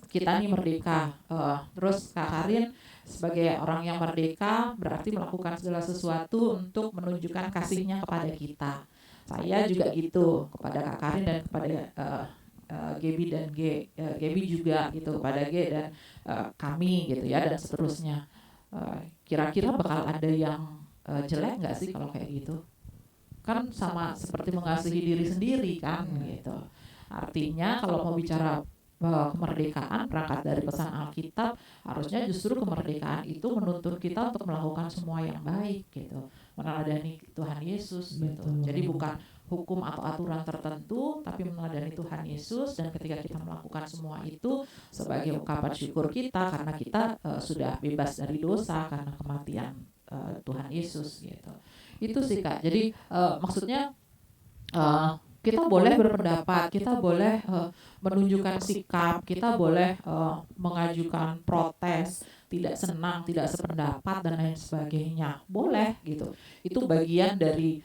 kita nih merdeka, terus Kak Karin sebagai orang yang merdeka berarti melakukan segala sesuatu untuk menunjukkan kasihnya kepada kita. Saya juga gitu kepada Kak Karin dan kepada Gaby dan Gaby juga gitu kepada G dan kami gitu ya, dan seterusnya. Kira-kira bakal ada yang jelek nggak sih kalau kayak gitu? Kan sama seperti mengasihi diri sendiri kan gitu. Artinya kalau mau bicara kemerdekaan berangkat dari pesan Alkitab, harusnya justru kemerdekaan itu menuntun kita untuk melakukan semua yang baik gitu, meneladani Tuhan Yesus gitu. Jadi bukan hukum atau aturan tertentu, tapi meneladani Tuhan Yesus, dan ketika kita melakukan semua itu sebagai ungkapan syukur kita karena kita sudah bebas dari dosa karena kematian Tuhan Yesus gitu. Itu sih Kak. Jadi maksudnya kita boleh berpendapat, kita boleh menunjukkan sikap, kita boleh mengajukan protes, tidak senang, tidak sependapat dan lain sebagainya. Boleh gitu. Itu bagian dari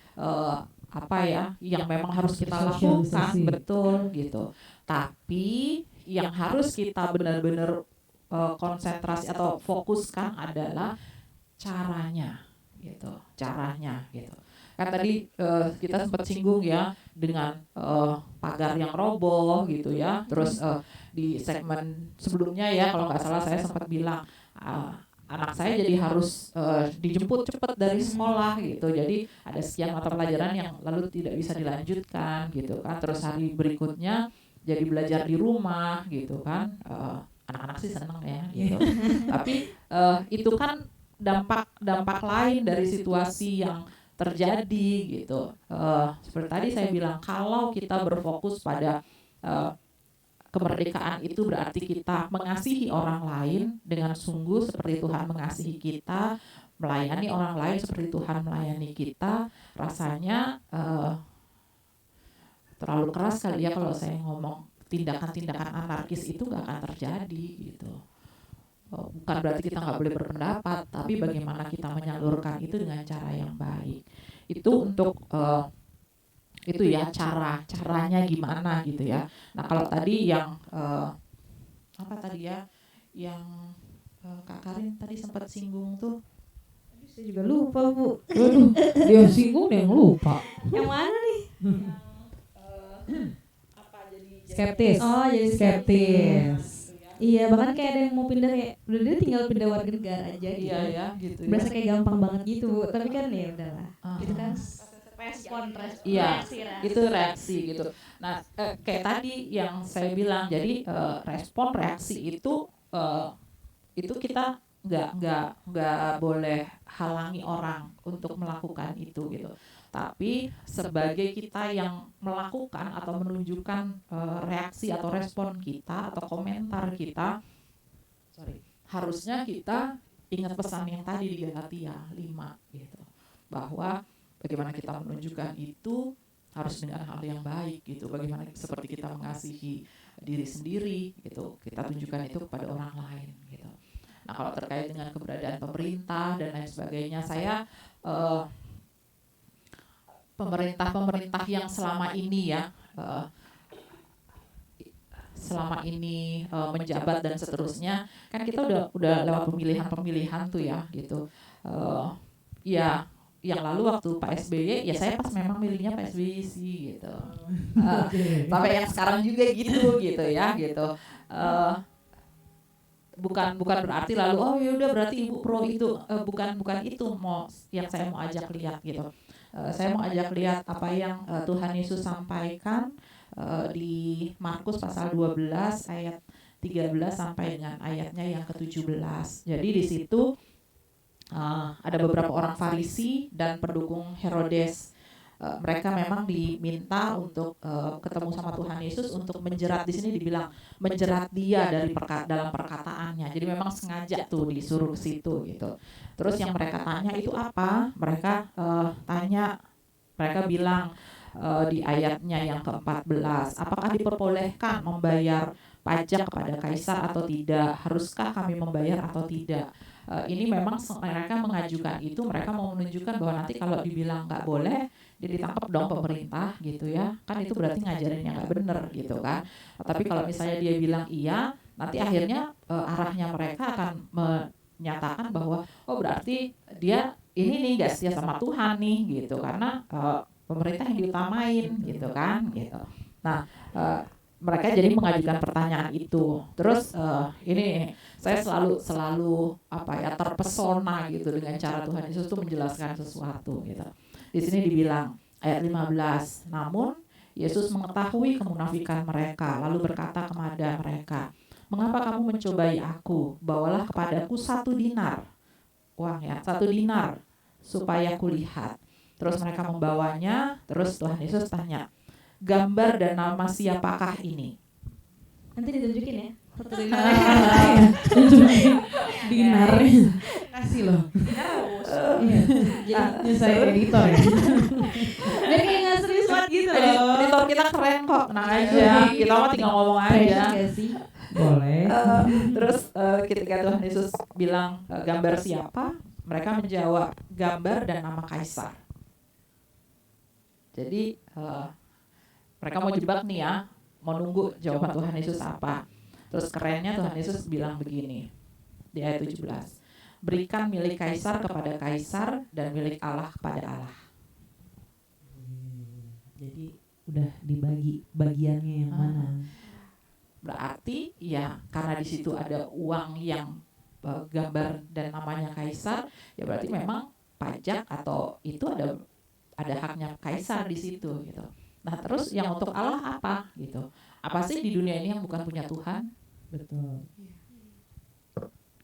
apa ya yang memang harus kita lakukan, betul gitu. Tapi yang harus kita benar-benar konsentrasi atau fokuskan adalah caranya gitu, caranya gitu. Kan tadi kita sempat singgung ya dengan pagar yang roboh gitu ya. Terus di segmen sebelumnya ya kalau nggak salah saya sempat bilang anak saya jadi harus dijemput cepat dari sekolah gitu. Jadi ada sekian mata pelajaran yang lalu tidak bisa dilanjutkan gitu kan. Terus hari berikutnya jadi belajar di rumah gitu kan. Anak-anak sih seneng ya gitu. Tapi itu kan dampak lain dari situasi yang terjadi gitu. Seperti tadi saya bilang, kalau kita berfokus pada kemerdekaan itu berarti kita mengasihi orang lain dengan sungguh seperti Tuhan mengasihi kita, melayani orang lain seperti Tuhan melayani kita. Rasanya terlalu keras kali ya kalau saya ngomong tindakan-tindakan anarkis itu gak akan terjadi gitu. Bukan berarti kita nggak boleh berpendapat, tapi bagaimana kita menyalurkan itu dengan cara yang baik. Itu untuk itu ya caranya gimana gitu ya. Nah kalau tadi yang apa tadi ya, yang Kak Karin tadi sempat singgung tuh, saya juga lupa Bu. Waduh, dia singgung yang lupa. Yang mana nih? apa jadi Skeptis. Oh, jadi Skeptis. Iya, bahkan kayak ada yang mau pindah kayak udah dia tinggal pindah warga negara aja gitu. Iya ya gitu ya. Berasa kayak gampang banget gitu, Bu. Tapi kan ya udahlah. Ah. Itu kan respon Iya, reaksi. itu reaksi gitu. Nah, kayak tadi yang saya bilang, jadi respon reaksi itu kita nggak boleh halangi orang untuk melakukan itu gitu. Tapi sebagai kita yang melakukan atau menunjukkan reaksi atau respon kita atau komentar kita, harusnya kita ingat pesan yang tadi di Galatia 5 gitu, bahwa bagaimana kita menunjukkan itu harus dengan hal yang baik gitu. Bagaimana seperti kita mengasihi diri sendiri gitu, kita tunjukkan itu kepada orang lain gitu. Nah, kalau terkait dengan keberadaan pemerintah dan lain sebagainya, saya pemerintah yang selama ini menjabat dan seterusnya, kan kita udah lewat pemilihan tuh ya gitu. Ya yang lalu waktu Pak SBY, ya saya pas memang milihnya Pak SBY sih gitu. Sampai yang sekarang juga gitu ya gitu. Bukan berarti lalu oh ya udah berarti Ibu pro itu, bukan itu yang saya mau ajak lihat gitu. Saya mau ajak lihat apa yang Tuhan Yesus sampaikan di Markus pasal 12 ayat 13 sampai dengan ayatnya yang ke-17. Jadi di situ ada beberapa orang Farisi dan pendukung Herodes. Mereka memang diminta untuk ketemu sama Tuhan Yesus untuk menjerat. Di sini dibilang menjerat dia dalam perkataannya. Jadi memang sengaja tuh disuruh ke situ gitu. Terus yang mereka tanya itu apa? Mereka bilang di ayatnya yang ke-14, apakah diperbolehkan membayar pajak kepada kaisar atau tidak? Haruskah kami membayar atau tidak? Ini memang mereka mengajukan itu, mereka mau menunjukkan bahwa nanti kalau dibilang nggak boleh, dia ditangkap dong pemerintah gitu ya, kan itu berarti ngajarin yang nggak bener gitu kan. Tapi kalau misalnya dia bilang iya, nanti akhirnya arahnya mereka akan menyatakan bahwa oh berarti dia ini nih nggak setia sama Tuhan nih gitu, karena pemerintah yang diutamain gitu kan gitu. Nah mereka jadi mengajukan pertanyaan itu. Terus ini saya selalu terpesona gitu dengan cara Tuhan Yesus itu menjelaskan sesuatu gitu. Di sini dibilang ayat 15, namun Yesus mengetahui kemunafikan mereka, lalu berkata kepada mereka, mengapa kamu mencobai aku? Bawalah kepadaku 1 dinar, uang ya, 1 dinar, supaya kulihat. Terus mereka membawanya, terus Tuhan Yesus tanya, gambar dan nama siapakah ini? Nanti ditunjukin ya. Tunjukin dinar. Kasih loh. Iya. Jadi saya editor ya. Udah kayak nggak serius banget gitu loh. Editor kita keren kok, tenang aja. Kita mah tinggal ngomong aja. Boleh. Terus ketika Tuhan Yesus bilang gambar siapa, mereka menjawab gambar dan nama kaisar. Jadi mereka mau jebak nih ya, mau nunggu jawaban Tuhan Yesus apa. Terus kerennya Tuhan Yesus bilang begini di ayat 17, berikan milik kaisar kepada kaisar dan milik Allah kepada Allah. Jadi udah dibagi bagiannya yang mana. Berarti ya karena di situ ada uang yang gambar dan namanya kaisar, ya berarti memang pajak atau itu ada haknya kaisar di situ gitu. Nah terus yang untuk Allah apa gitu? Apa sih di dunia ini yang bukan punya Tuhan? Betul.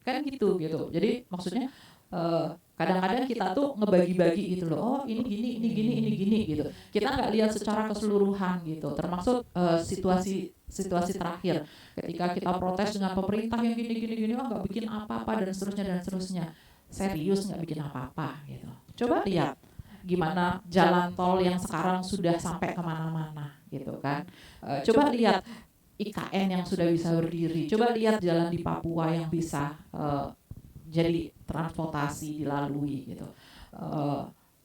Kan gitu. Jadi maksudnya kadang-kadang kita tuh ngebagi-bagi gitu loh. Oh ini gini gitu. Kita nggak lihat secara keseluruhan gitu. Termasuk situasi terakhir ketika kita protes dengan pemerintah yang gini nggak bikin apa-apa dan seterusnya. Serius nggak bikin apa-apa gitu. Coba lihat gimana jalan tol yang sekarang sudah sampai kemana-mana gitu kan. Coba lihat IKN yang sudah bisa berdiri. Coba lihat jalan di Papua yang bisa jadi transportasi dilalui gitu.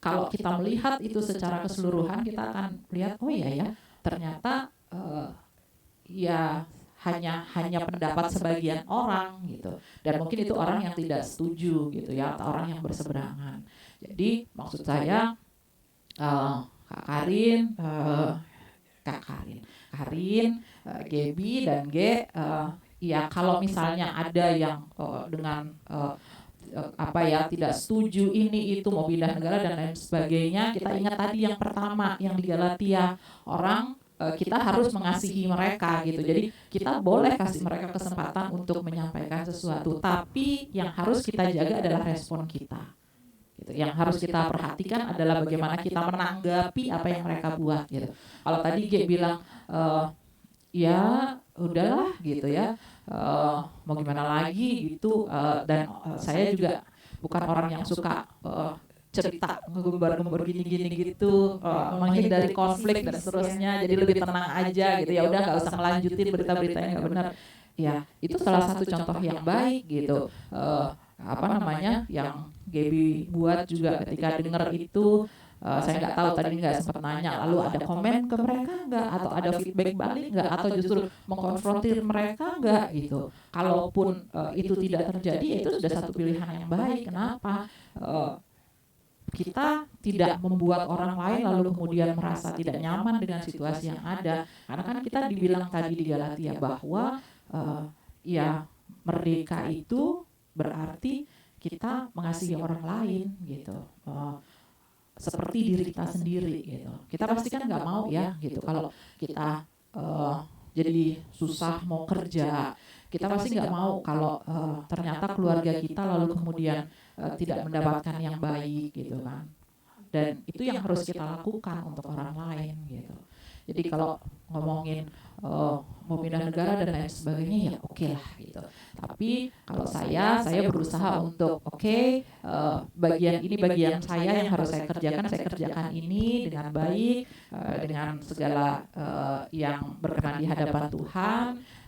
Kalau kita melihat itu secara keseluruhan, kita akan lihat oh iya ya, ternyata ya hanya pendapat sebagian orang gitu. Dan mungkin itu orang yang tidak setuju gitu ya, atau orang yang berseberangan. Jadi maksud saya Kak Karin, Gaby dan G, ya kalau misalnya ada yang dengan tidak setuju ini itu mau pindah negara dan lain sebagainya, kita ingat tadi yang pertama yang di Galatia, orang kita harus mengasihi mereka gitu. Jadi kita boleh kasih mereka kesempatan untuk menyampaikan sesuatu, tapi yang harus kita jaga adalah respon kita. Gitu. Yang harus kita perhatikan adalah bagaimana kita menanggapi apa yang mereka buat gitu. Kalau tadi G bilang ya udahlah gitu ya, mau gimana lagi gitu, dan saya juga bukan orang yang suka cerita ngegembar-gembar gini-gini gitu, menghindari konflik dan seterusnya, jadi lebih tenang aja gitu, ya udah nggak usah ngelanjutin berita-berita yang nggak benar. Ya itu salah satu contoh yang baik gitu, yang Gaby buat juga ketika dengar itu. Saya nggak tahu tadi nggak sempat nanya, lalu ada komen ke mereka nggak, atau ada feedback balik nggak, atau justru mengkonfrontir mereka nggak gitu. Kalaupun itu tidak terjadi, itu sudah satu pilihan yang baik. Kenapa? Kita tidak membuat orang lain lalu kemudian merasa tidak nyaman dengan situasi yang ada. Karena kan kita dibilang tadi di Galatia bahwa ya merdeka itu berarti kita mengasihi orang lain gitu. Seperti diri kita sendiri gitu. Kita pasti kan nggak mau ya gitu kalau kita jadi susah mau kerja. Kita pasti nggak mau kalau ternyata keluarga kita lalu kemudian tidak mendapatkan yang baik gitu kan. Dan itu yang harus kita lakukan untuk orang lain gitu. Jadi kalau ngomongin mau pindah negara dan lain sebagainya ya oke lah gitu. Tapi kalau saya berusaha untuk bagian ini bagian saya yang harus saya kerjakan ini dengan baik, dengan segala yang berkenan di hadapan Tuhan,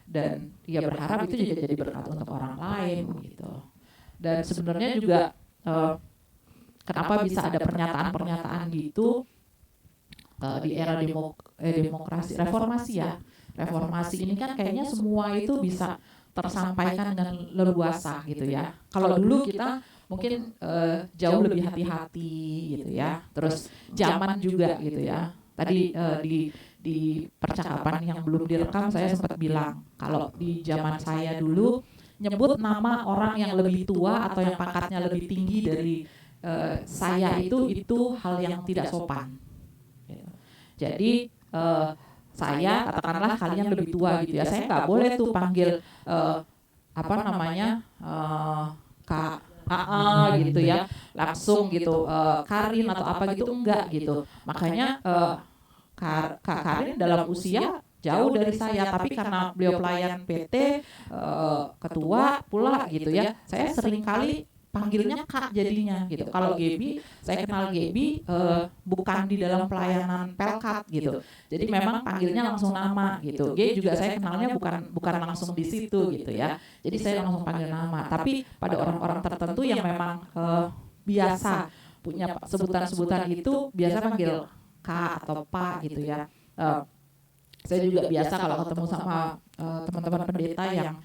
dan ya berharap itu juga jadi berkat untuk orang lain gitu. Dan sebenarnya juga kenapa bisa ada pernyataan-pernyataan gitu di era demokrasi reformasi ini kan kayaknya semua itu bisa tersampaikan dengan leluasa gitu ya. Kalau dulu kita mungkin jauh lebih hati-hati gitu ya. Terus zaman juga gitu ya. Tadi di percakapan yang belum direkam saya sempat bilang kalau di zaman saya dulu nyebut nama orang yang lebih tua atau yang pangkatnya lebih tinggi dari saya itu hal yang tidak sopan. Jadi saya katakanlah kalian lebih tua gitu ya, saya nggak boleh tuh panggil Kak gitu ya, langsung gitu Karin atau apa gitu, enggak gitu. Makanya Kak Karin dalam usia jauh dari saya, tapi karena beliau pelayan PT, ketua pula gitu ya, saya sering kali panggilnya Kak jadinya gitu. Kalau Gaby, saya kenal Gaby bukan di dalam pelayanan Pelkat gitu. Jadi memang panggilnya langsung nama gitu. G juga saya kenalnya bukan langsung di situ gitu ya. Jadi saya langsung panggil nama. Tapi pada orang-orang tertentu yang memang biasa punya sebutan-sebutan itu biasa panggil Kak atau Pak gitu ya. Saya juga biasa kalau ketemu sama teman-teman pendeta yang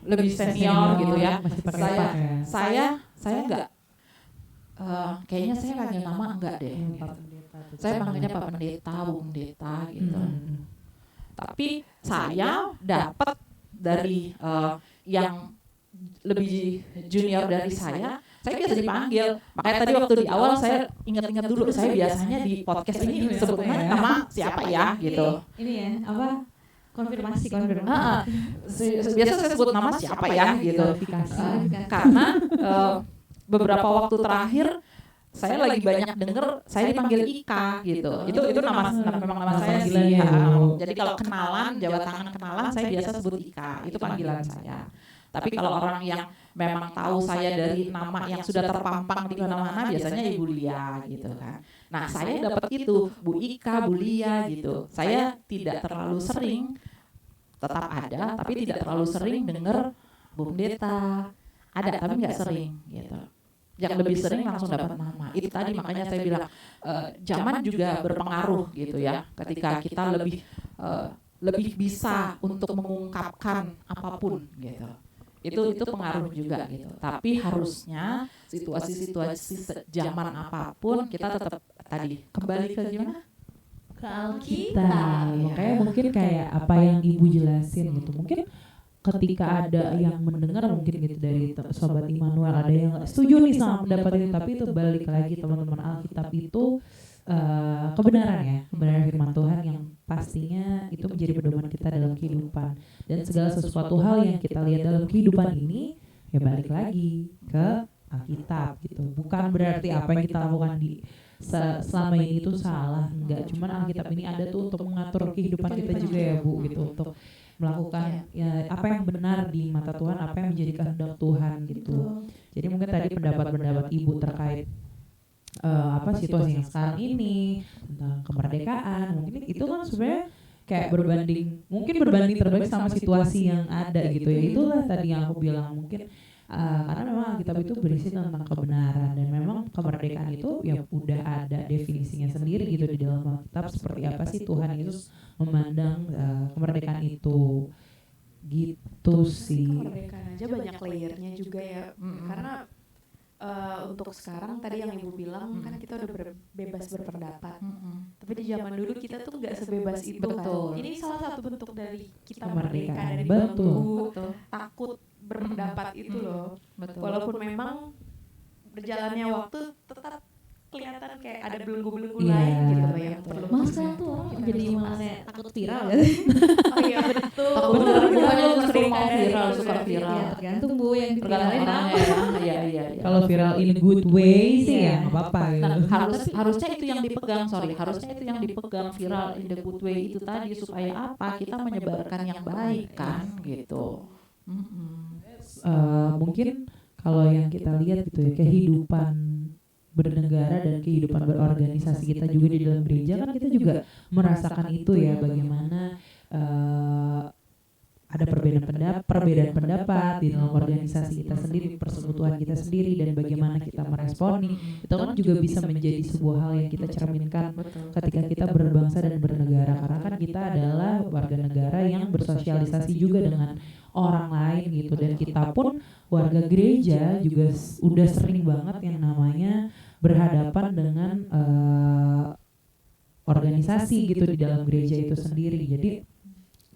lebih senior gitu ya, saya enggak, kayaknya saya panggil nama enggak deh gitu. Saya panggilnya Pak Pendeta, Bu Pendeta gitu. Tapi saya dapat dari yang lebih junior dari saya biasa dipanggil. Makanya tadi waktu di awal saya ingat-ingat dulu, saya biasanya di podcast ini sebutnya nama siapa ya gitu. Ini ya apa? Konfirmasi. Biasa saya sebut nama siapa ya gitu. Karena beberapa waktu terakhir saya lagi banyak dengar saya dipanggil Ika gitu. Itu memang nama saya sih. Jadi kalau kenalan, jabat tangan kenalan, saya biasa sebut Ika. Itu panggilan saya. Tapi kalau orang yang memang tahu saya dari nama yang sudah terpampang di mana-mana, biasanya Ibu Lia gitu kan. Nah, saya dapat itu Bu Ika, Bu Lia gitu. Saya tidak terlalu sering, tetap ada, tapi tidak terlalu sering dengar Bu Pendeta. Ada, tapi nggak sering gitu. Yang lebih sering langsung dapat nama. Itu tadi makanya saya bilang zaman juga berpengaruh gitu ya. Ketika kita lebih bisa untuk mengungkapkan apapun gitu. Itu pengaruh juga gitu. Tapi harusnya situasi-situasi zaman apapun kita tetap tadi kembali ke gimana? Ke Alkitab. Makanya mungkin kayak apa yang Ibu jelasin gitu. Mungkin ketika ada yang mendengar mungkin gitu dari sobat Immanuel ada yang nggak setuju nih sama pendapat itu, tapi itu balik lagi teman-teman, Alkitab itu kebenaran firman Tuhan yang pastinya itu menjadi pedoman kita dalam kehidupan, dan segala sesuatu hal yang kita lihat dalam kehidupan ini ya balik lagi ke Alkitab gitu. Bukan berarti apa yang kita lakukan di selama ini itu salah, enggak, cuman Alkitab ini ada tuh untuk mengatur kehidupan kita juga ya Bu gitu, untuk melakukan ya apa yang benar di mata Tuhan, apa yang menjadi kehendak Tuhan gitu. Jadi mungkin tadi pendapat-pendapat Ibu terkait apa situasi yang sekarang ini tentang kemerdekaan, mungkin itu kan sebenarnya kayak berbanding terbalik sama situasi yang ada gitu ya. Itulah tadi yang aku bilang, mungkin karena memang Alkitab itu berisi tentang kebenaran, dan memang kemerdekaan itu ya udah ada definisinya sendiri gitu di dalam Alkitab, seperti apa sih Tuhan Yesus memandang kemerdekaan itu gitu sih. Kemerdekaan aja banyak layernya juga ya, karena untuk sekarang tadi yang Ibu bilang kan kita udah bebas berpendapat, tapi di zaman dulu kita tuh nggak sebebas itu. Betul. Kan. Ini salah satu bentuk dari kita Kemerdekaan. merdeka dari Betul. belenggu takut berpendapat itu loh. Betul. Walaupun memang berjalannya waktu tetap kelihatan kayak ada belenggu-belenggu Iya, lain gitu loh yang betul. perlu. Malah sekarang tuh orang jadi malah kayak takut viral kan? Oh iya betul. Bener, bukannya Betul, justru mau merdeka viral, dari- suka viral. Ya tergantung Bu yang Tergantung diviralin orangnya apa. ya. Iya. Kalau viral in a good way sih Iya. ya nggak apa-apa gitu. Nah, harusnya itu yang dipegang, harusnya itu yang dipegang, viral in the good way itu tadi, supaya apa? Kita menyebarkan yang baik kan gitu. Mungkin kalau yang kita lihat gitu ya, kehidupan bernegara dan kehidupan berorganisasi kita juga di dalam gereja kan kita juga merasakan itu ya, bagaimana ada perbedaan pendapat di dalam organisasi kita sendiri, persekutuan kita sendiri, dan bagaimana kita meresponi itu kan juga bisa menjadi sebuah hal yang kita cerminkan ketika kita berbangsa dan bernegara, karena kan kita adalah warga negara yang bersosialisasi juga dengan orang lain gitu, dan kita pun warga gereja juga udah sering banget yang namanya berhadapan dengan organisasi gitu di dalam gereja itu sendiri. Jadi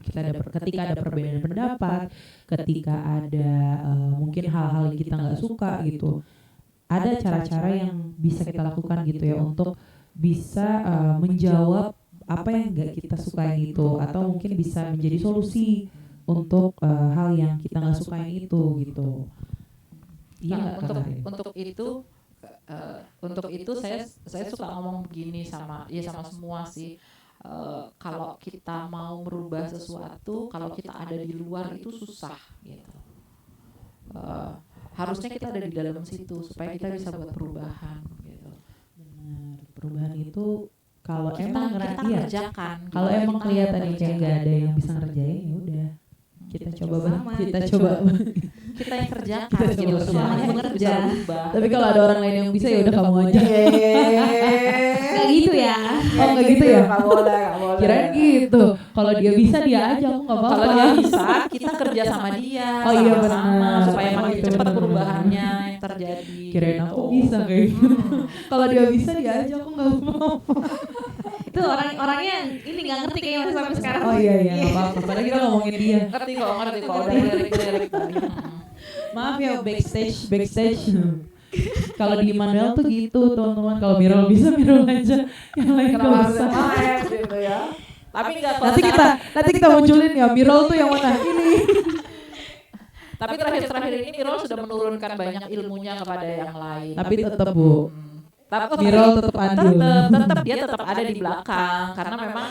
ketika ada perbedaan pendapat, ketika ada mungkin hal-hal yang kita nggak suka gitu, ada cara-cara yang bisa kita lakukan gitu ya untuk bisa menjawab apa yang nggak kita sukai itu, atau mungkin bisa menjadi solusi untuk hal yang kita nggak sukai itu gitu. Iya Nah, nggak, Kak Karin? untuk itu saya suka ngomong begini sama semua sih. Kalau kita mau merubah sesuatu, kalau kita ada di luar itu susah gitu. Harusnya kita ada di dalam situ supaya kita bisa buat perubahan gitu. Benar, perubahan itu kalau Kita emang kerjakan. kalau gitu. emang kelihatan nih kayak nggak ada yang bisa ngerjain, ya udah kita coba Kita yang kerjakan. Kita gitu. coba Semuanya semuanya kita bisa berubah. Tapi kalau ada orang lain yang bisa ya udah kamu aja. Kayak gitu ya. Oh nggak gitu ya? Nggak boleh. Kirain gitu. Kalau dia bisa dia aja, aku nggak apa-apa. Kalau dia bisa, kita kerja sama dia. Oh iya, sama-sama, benar. supaya Oh, makin iya, cepat benar. perubahannya yang terjadi. Kirain aku gitu. bisa kayak gitu. Kalau dia bisa dia aja, aku nggak mau. Itu orang-orangnya ini nggak ngerti kayaknya masih sampai sekarang. Oh iya nggak apa-apa. Padahal kita ngomongin dia. Ngerti kok udah lirik tadi. Maaf ya backstage. Kalau di Immanuel tuh gitu teman-teman. Kalau Mirol bisa Mirol aja, yang lain nggak usah. gitu ya. Tapi enggak Nanti kita munculin ya Mirol tuh yang mana ini. Tapi terakhir ini Mirol sudah menurunkan banyak ilmunya kepada yang lain. Tapi tetap Bu, Tapi Mirol tetap andil. tetap dia tetap ada di belakang karena memang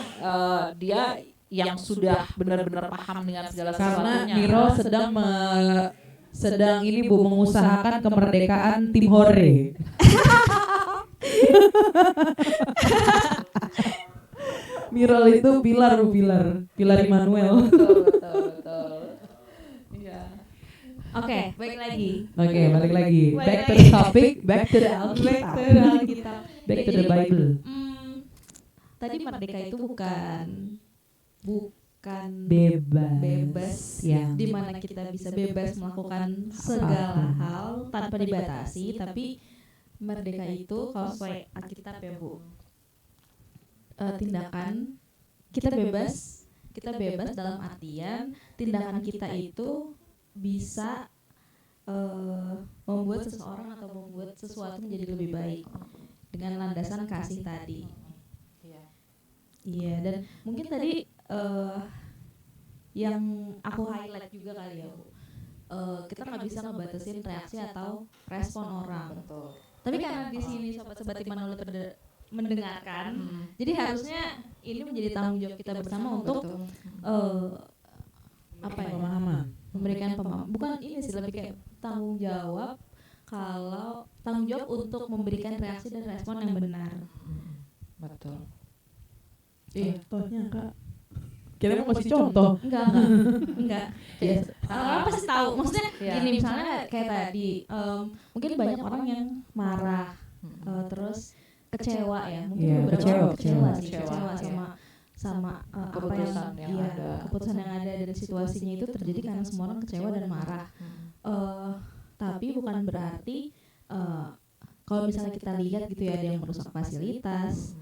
dia yang sudah benar-benar paham dengan segala Karena sesuatunya. Mirol sedang ini Bu mengusahakan kemerdekaan tim Hore. Mirol itu pilar Immanuel. Betul. Iya. Oke, baik lagi. Oke, balik lagi. Back to the topic, back to the Alkitab. Back to the Bible. Tadi merdeka itu bukan Bebas. Yang di mana kita bisa bebas melakukan segala hal tanpa dibatasi, tapi merdeka itu kalau sesuai Alkitab ya Bu, tindakan kita bebas kita bebas dalam artian tindakan kita itu bisa membuat seseorang atau membuat sesuatu menjadi lebih baik dengan landasan kasih tadi. Iya, dan mungkin tadi yang aku highlight juga kali ya Bu, kita nggak bisa ngebatasin reaksi atau respon orang. Betul. Tapi karena di sini sobat-sobat Immanuel mendengarkan, jadi harusnya ini menjadi tanggung jawab kita bersama untuk apa ya, Pemahaman. memberikan pemahaman. Bukan ini sih, lebih kayak tanggung jawab untuk memberikan reaksi dan respon yang benar. Betul. Contohnya Kak. Kira mau kasih contoh. Enggak. Orang pasti tahu. Maksudnya gini, misalnya kayak tadi, mungkin banyak orang yang marah, terus kecewa ya. Mungkin beberapa orang kecewa sama keputusan yang ada. Keputusan yang ada dari situasinya itu terjadi karena semua orang kecewa dan marah. Tapi bukan berarti kalau misalnya kita lihat gitu ya, ada yang merusak fasilitas,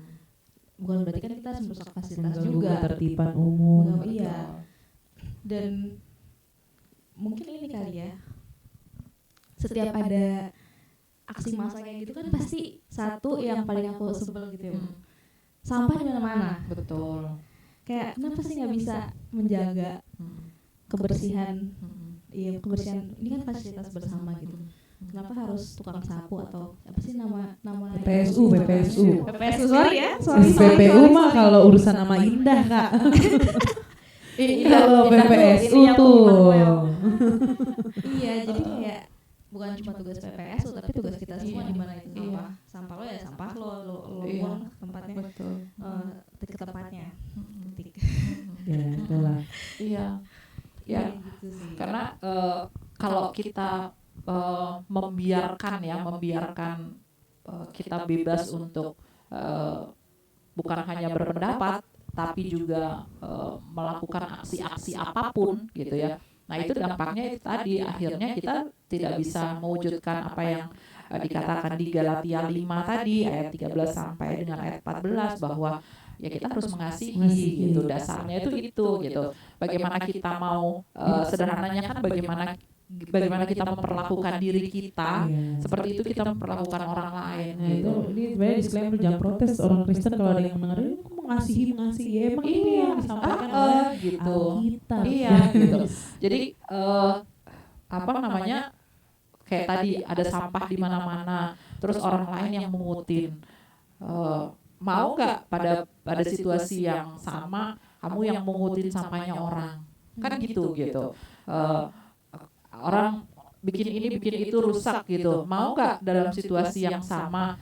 bukan berarti kan kita harus merusak fasilitas juga. Ketertiban umum. Iya. Dan mungkin ini kali ya, setiap ada aksi massa kayak gitu kan pasti satu yang paling aku sebel gitu ya, sampah di mana-mana. Betul. Kayak kenapa sih nggak bisa menjaga kebersihan? Iya, kebersihan ini kan fasilitas bersama gitu. Kenapa harus tukang sapu atau apa sih nama PPSU. sorry ya. PPU mah kalau urusan nama Indah Kak. Kalau PPSU tuh. Iya, jadi kayak bukan cuma tugas PPSU tapi tugas kita semua di mana itu sampah lo ya sampah lo buang tempatnya ke tempatnya. Ya, itulah. Iya. Ya, gitu sih. karena kalau kita membiarkan kita bebas untuk bukan hanya berpendapat tapi juga melakukan aksi-aksi apapun gitu ya. Nah itu dampaknya itu tadi, akhirnya kita tidak bisa mewujudkan apa yang dikatakan di Galatia 5 tadi ayat 13 sampai dengan ayat 14 bahwa ya kita harus mengasihi gitu, dasarnya itu gitu. Bagaimana kita mau sederhananya kan bagaimana kita memperlakukan diri kita, seperti itu kita memperlakukan orang lain. Nah gitu. itu ini sebenarnya disclaimer, jangan protes orang Kristen kalau ada yang mendengar ini mengasihi ya emang ini yang disampaikan oleh gitu. Alkitab. Iya gitu. Jadi apa namanya, kayak tadi ada sampah di mana-mana, terus orang lain yang mengutin. Mau nggak pada situasi yang sama kamu yang mengutin sampahnya orang, kan gitu. Orang bikin ini bikin itu rusak gitu, mau nggak dalam situasi yang sama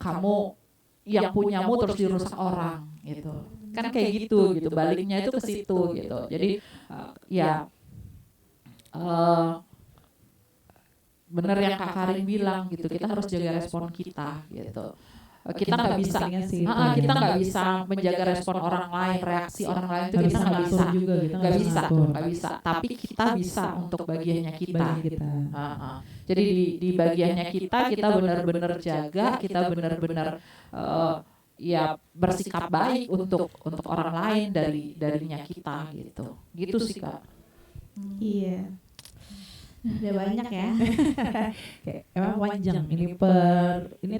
kamu yang punyamu terus dirusak orang gitu, kan kayak gitu baliknya itu ke situ gitu. Jadi benar yang Kak Karin bilang gitu, kita harus jaga respon kita gitu. Kita nggak bisa menjaga respon orang lain, reaksi orang lain itu kita nggak bisa, tapi kita bisa untuk bagiannya kita. Jadi di bagiannya kita benar-benar jaga, kita benar-benar bersikap baik untuk orang lain darinya kita gitu sih Kak. Iya. Udah banyak ya. Emang panjang ini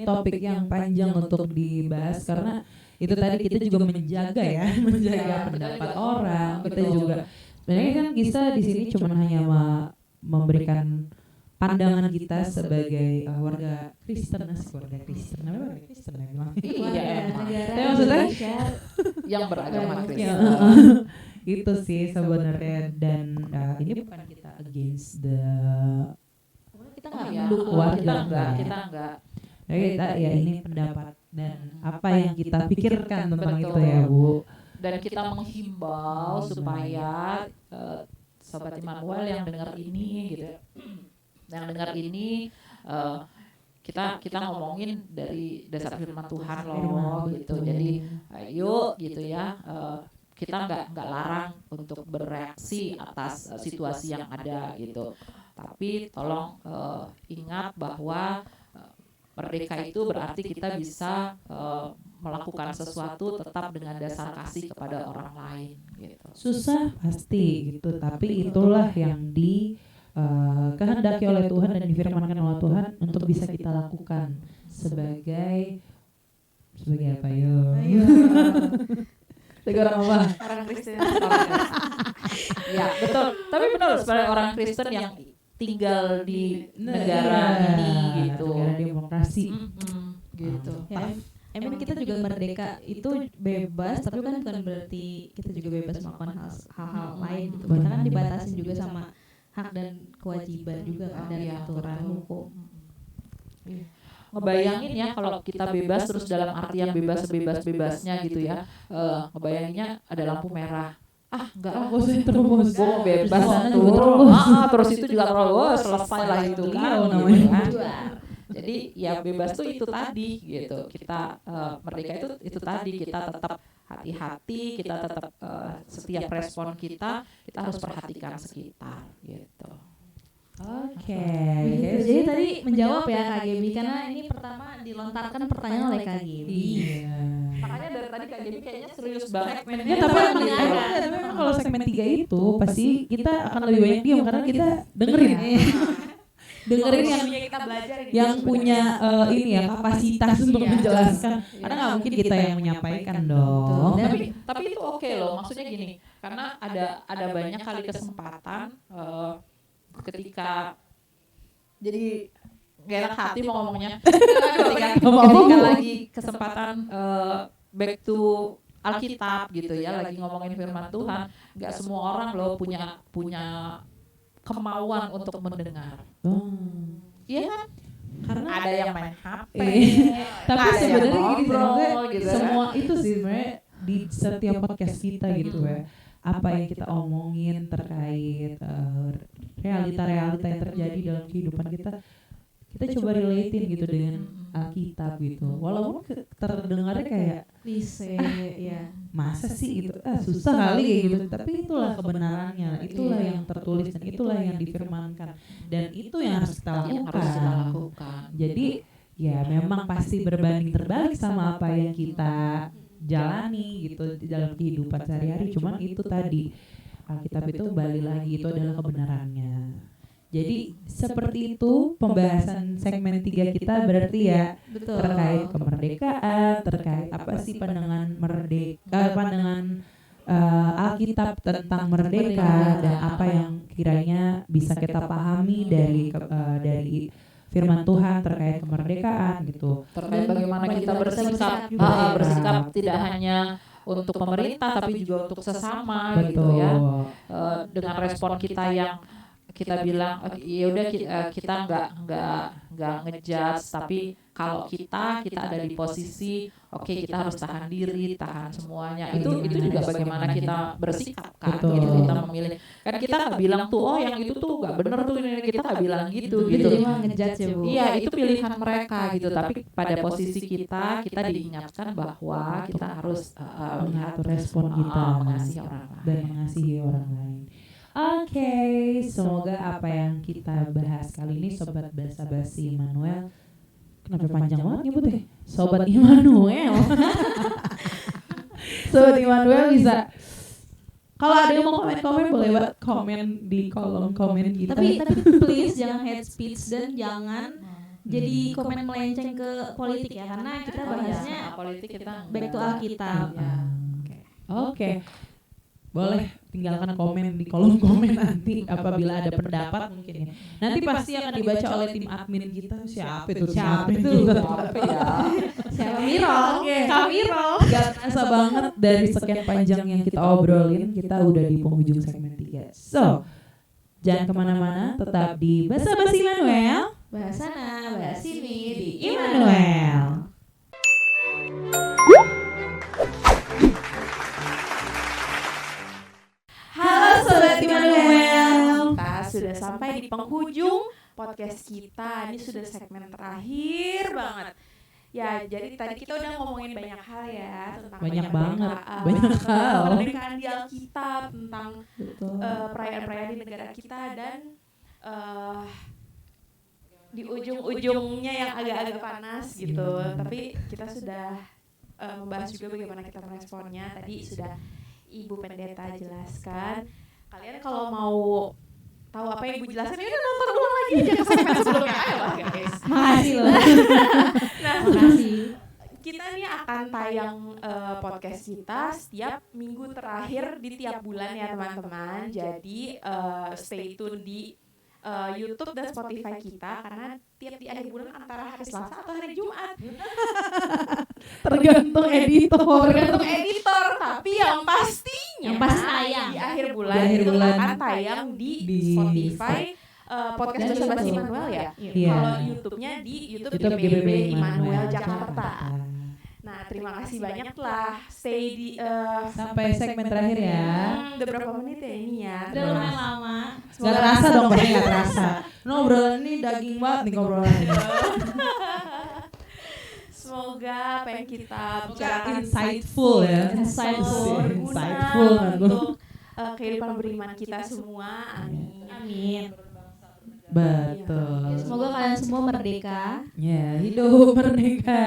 topik yang panjang untuk dibahas karena itu tadi kita juga menjaga pendapat orang. Kita juga sebenarnya kan kita di sini cuma hanya memberikan pandangan kita sebagai warga Kristen namanya Kristen memang. Iya, tapi maksudnya yang beragama Kristen. Itu sih sebenarnya, dan ini bukan kita against kita nggak mendukung warga, kita enggak. Kita ya ini pendapat dan apa yang kita pikirkan tentang itu ya Bu. Dan kita menghimbau supaya Sobat Immanuel yang dengar ini gitu, kita ngomongin dari dasar firman Tuhan loh gitu. Jadi ayo gitu ya, kita nggak larang untuk bereaksi atas situasi yang ada gitu. Tapi tolong ingat bahwa merdeka itu berarti kita bisa melakukan sesuatu tetap dengan dasar kasih kepada orang lain gitu. Susah pasti gitu, tapi itulah yang kehendaki oleh Tuhan dan difirmankan oleh Tuhan untuk bisa kita lakukan sebagai apa yo? Sebagai orang apa? Orang Kristen. Ya betul. Tapi benar sebagai orang Kristen yang tinggal di negara ini gitu. Negara demokrasi. Gitu. Ya, emang kita juga merdeka itu bebas, tapi kan bukan berarti kita juga bebas melakukan hal-hal lain gitu. Kita kan dibatasin juga sama hak dan kewajiban juga kan dari aturan hukum. Ngebayangin ya kalau kita bebas terus dalam arti yang bebas-bebasnya gitu ya. Ngebayanginnya ada lampu merah. Enggak lah, terus gue mau bebas sana tuh. juga terus. Terus itu juga kalau selesai lah itu kan. namanya. Gitu kan. Jadi ya bebas tuh itu tadi gitu. Kita merdeka itu tadi, kita tetap hati-hati, kita tetap setiap respon kita harus perhatikan sekitar gitu. Oke. Begitu. Jadi tadi menjawab ya Kak Gaby, karena ini pertama dilontarkan pertanyaan oleh Kak Gaby. Iya. Makanya dari tadi Kak Gaby kayaknya serius banget. Ya, tapi memang kalau segmen 3 itu pasti kita akan lebih banyak diam karena kita dengerin. Dengerin kita belajar yang punya ini ya kapasitas untuk menjelaskan. Karena nggak mungkin kita yang menyampaikan dong. Tapi itu oke loh, maksudnya gini, karena ada banyak kali kesempatan ketika jadi gak enak hati mau ngomongnya ketika lagi kesempatan back to Alkitab gitu ya, lagi ngomongin firman Tuhan, gak semua orang loh punya kemauan untuk mendengar. Iya kan? Karena ada yang main HP. Tapi sebenarnya gini gitu semua itu sih sebenarnya di setiap podcast kita gitu ya. Apa yang kita omongin terkait realita-realita yang terjadi dalam kehidupan kita coba relatein gitu dengan Alkitab gitu. Walaupun terdengarnya kayak klise ya. Masa sih gitu, susah kali kayak gitu. Tapi itulah kebenarannya, itulah yang tertulis dan itulah yang difirmankan. Dan itu yang harus kita lakukan. Jadi ya memang pasti berbanding terbalik sama apa yang kita jalani gitu di dalam kehidupan sehari-hari. Cuman itu tadi Alkitab itu kembali lagi itu adalah kebenarannya. Jadi seperti itu pembahasan segmen 3 kita berarti ya. Betul. Terkait kemerdekaan, terkait apa sih pandangan Alkitab tentang merdeka dan apa yang kiranya bisa kita pahami dari firman Tuhan terkait kemerdekaan gitu. Terkait bagaimana kita bersikap tidak hanya untuk pemerintah tapi juga untuk sesama gitu ya. Dengan respon kita yang kita bilang ya udah kita nggak ngejudge, tapi kalau kita ada di posisi kita harus tahan diri, tahan semuanya, itu juga bagaimana kita bersikap kan. Gitu, kita memilih kan, kita nggak bilang tuh yang itu tuh nggak bener tuh, ini kita nggak bilang gitu. Jadi ngejudge ya Bu. Iya, itu pilihan mereka gitu, tapi pada posisi kita diingatkan bahwa kita harus mengatur respon kita mengasihi orang lain dan mengasihi orang lain. Oke, semoga apa yang kita bahas kali ini Sobat Basa-Basi Immanuel, kenapa panjang banget nyebut ya? Sobat Immanuel. Sobat Immanuel bisa, kalau ada yang mau komen boleh buat komen di kolom komen kita. Tapi please jangan hate speech dan jangan jadi komen melenceng ke politik ya, karena kita bahasnya politik, kita back to Alkitab. Oke. Boleh tinggalkan komen di kolom komen nanti apabila ada pendapat mungkin ya. Nanti pasti akan dibaca oleh tim admin kita. Siapa itu? Siapa ya? Siapa Miro? Kak Miro. Gak terasa banget dari sekian panjang yang kita obrolin, kita udah di penghujung segmen 3. So, jangan kemana-mana, tetap di Basa-Basi Immanuel. Bahasana, bahas sini di Immanuel. Sobat Immanuel, kita sudah sampai di penghujung podcast kita. Ini sudah segmen terakhir banget. Ya, jadi tadi kita udah ngomongin banyak hal ya, tentang banyak banget, kemerdekaan di Alkitab, tentang perayaan-perayaan di negara kita, dan di ujung-ujungnya yang agak-agak panas gitu. Tapi kita sudah membahas juga bagaimana kita meresponnya. Tadi sudah Ibu Pendeta jelaskan. Kalian kalau mau tahu apa yang Ibu jelaskan, ya udah nonton ulang lagi aja ke segmen sebelumnya. Ayo lah guys. Makasih loh. Nah, Makasih. kita nih akan tayang podcast kita setiap minggu terakhir di tiap bulan ya teman-teman. Jadi stay tune di YouTube dan Spotify kita karena tiap di akhir bulan antara hari Selasa atau hari Jumat. Tergantung editor. Tergantung editor, tapi yang pastinya Yang pasti tayang. di akhir bulan Di akhir itu bulan. akan tayang di Di Spotify podcast Dan Basa-Basi YouTube. Immanuel ya. Iya. Kalau YouTube-nya di YouTube YouTube GBB GBB Immanuel Immanuel Jakarta. Nah, terima kasih banyak telah stay di Sampai segmen terakhir ya. udah berapa menit ya ini ya? Udah lumayan lama. Gak terasa dong, berarti gak terasa. Obrolan ini daging banget nih ngobrolan. Semoga apa yang kita bicarakan Insightful ya. Insightful. berguna Insightful. untuk kehidupan beriman kita semua. Amin. Amin. Betul. Semoga kalian semua merdeka. Ya, hidup merdeka.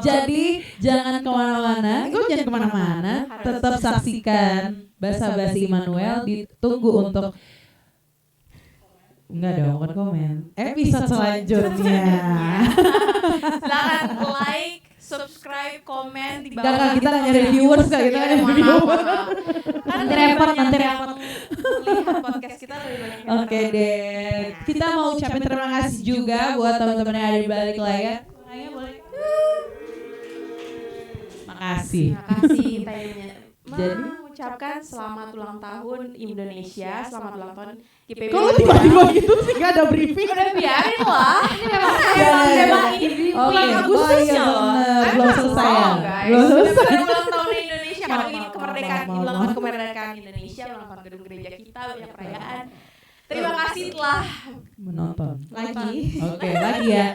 Jadi jangan kemana-mana, jangan kemana-mana, tetap saksikan Basa-Basi Immanuel. Ditunggu untuk enggak dong, bukan komen. Episode selanjutnya. Silakan like, subscribe, komen di bawah. Enggak, kita nggak nyari viewers kak, kita nggak nyari viewers. Kan Nanti repot, nanti yang repot. lihat podcast kita lebih banyak yang Oke deh, kita mau ucapin terima kasih juga buat teman-teman yang ada di balik layar. Makasih. Terima kasih Tayunya. Jadi? Mengucapkan selamat ulang tahun Indonesia, selamat ulang tahun GPB. Kok lu tiba-tiba gitu sih, gak ada briefing? Udah biarin lah. Ini memang Ya, memang ya. ini Oh, bulan iya. Agustusnya Oh, iya, loh. bener. I'm Belum not selesai ya? wrong, guys. Belum selesai. Bener-bener ulang tahun Indonesia. Kalau ini Maaf, kemerdekaan, maaf, ulang maaf. tahun kemerdekaan Indonesia, ulang tahun gedung gereja kita, banyak perayaan. Terima kasih telah Menonton. Lagi. Oke, lagi ya.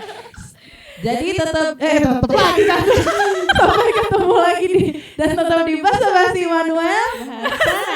Jadi tetap lagi kan. Sampai ketemu lagi nih dan tetap di Basa-Basi Immanuel. Bahasa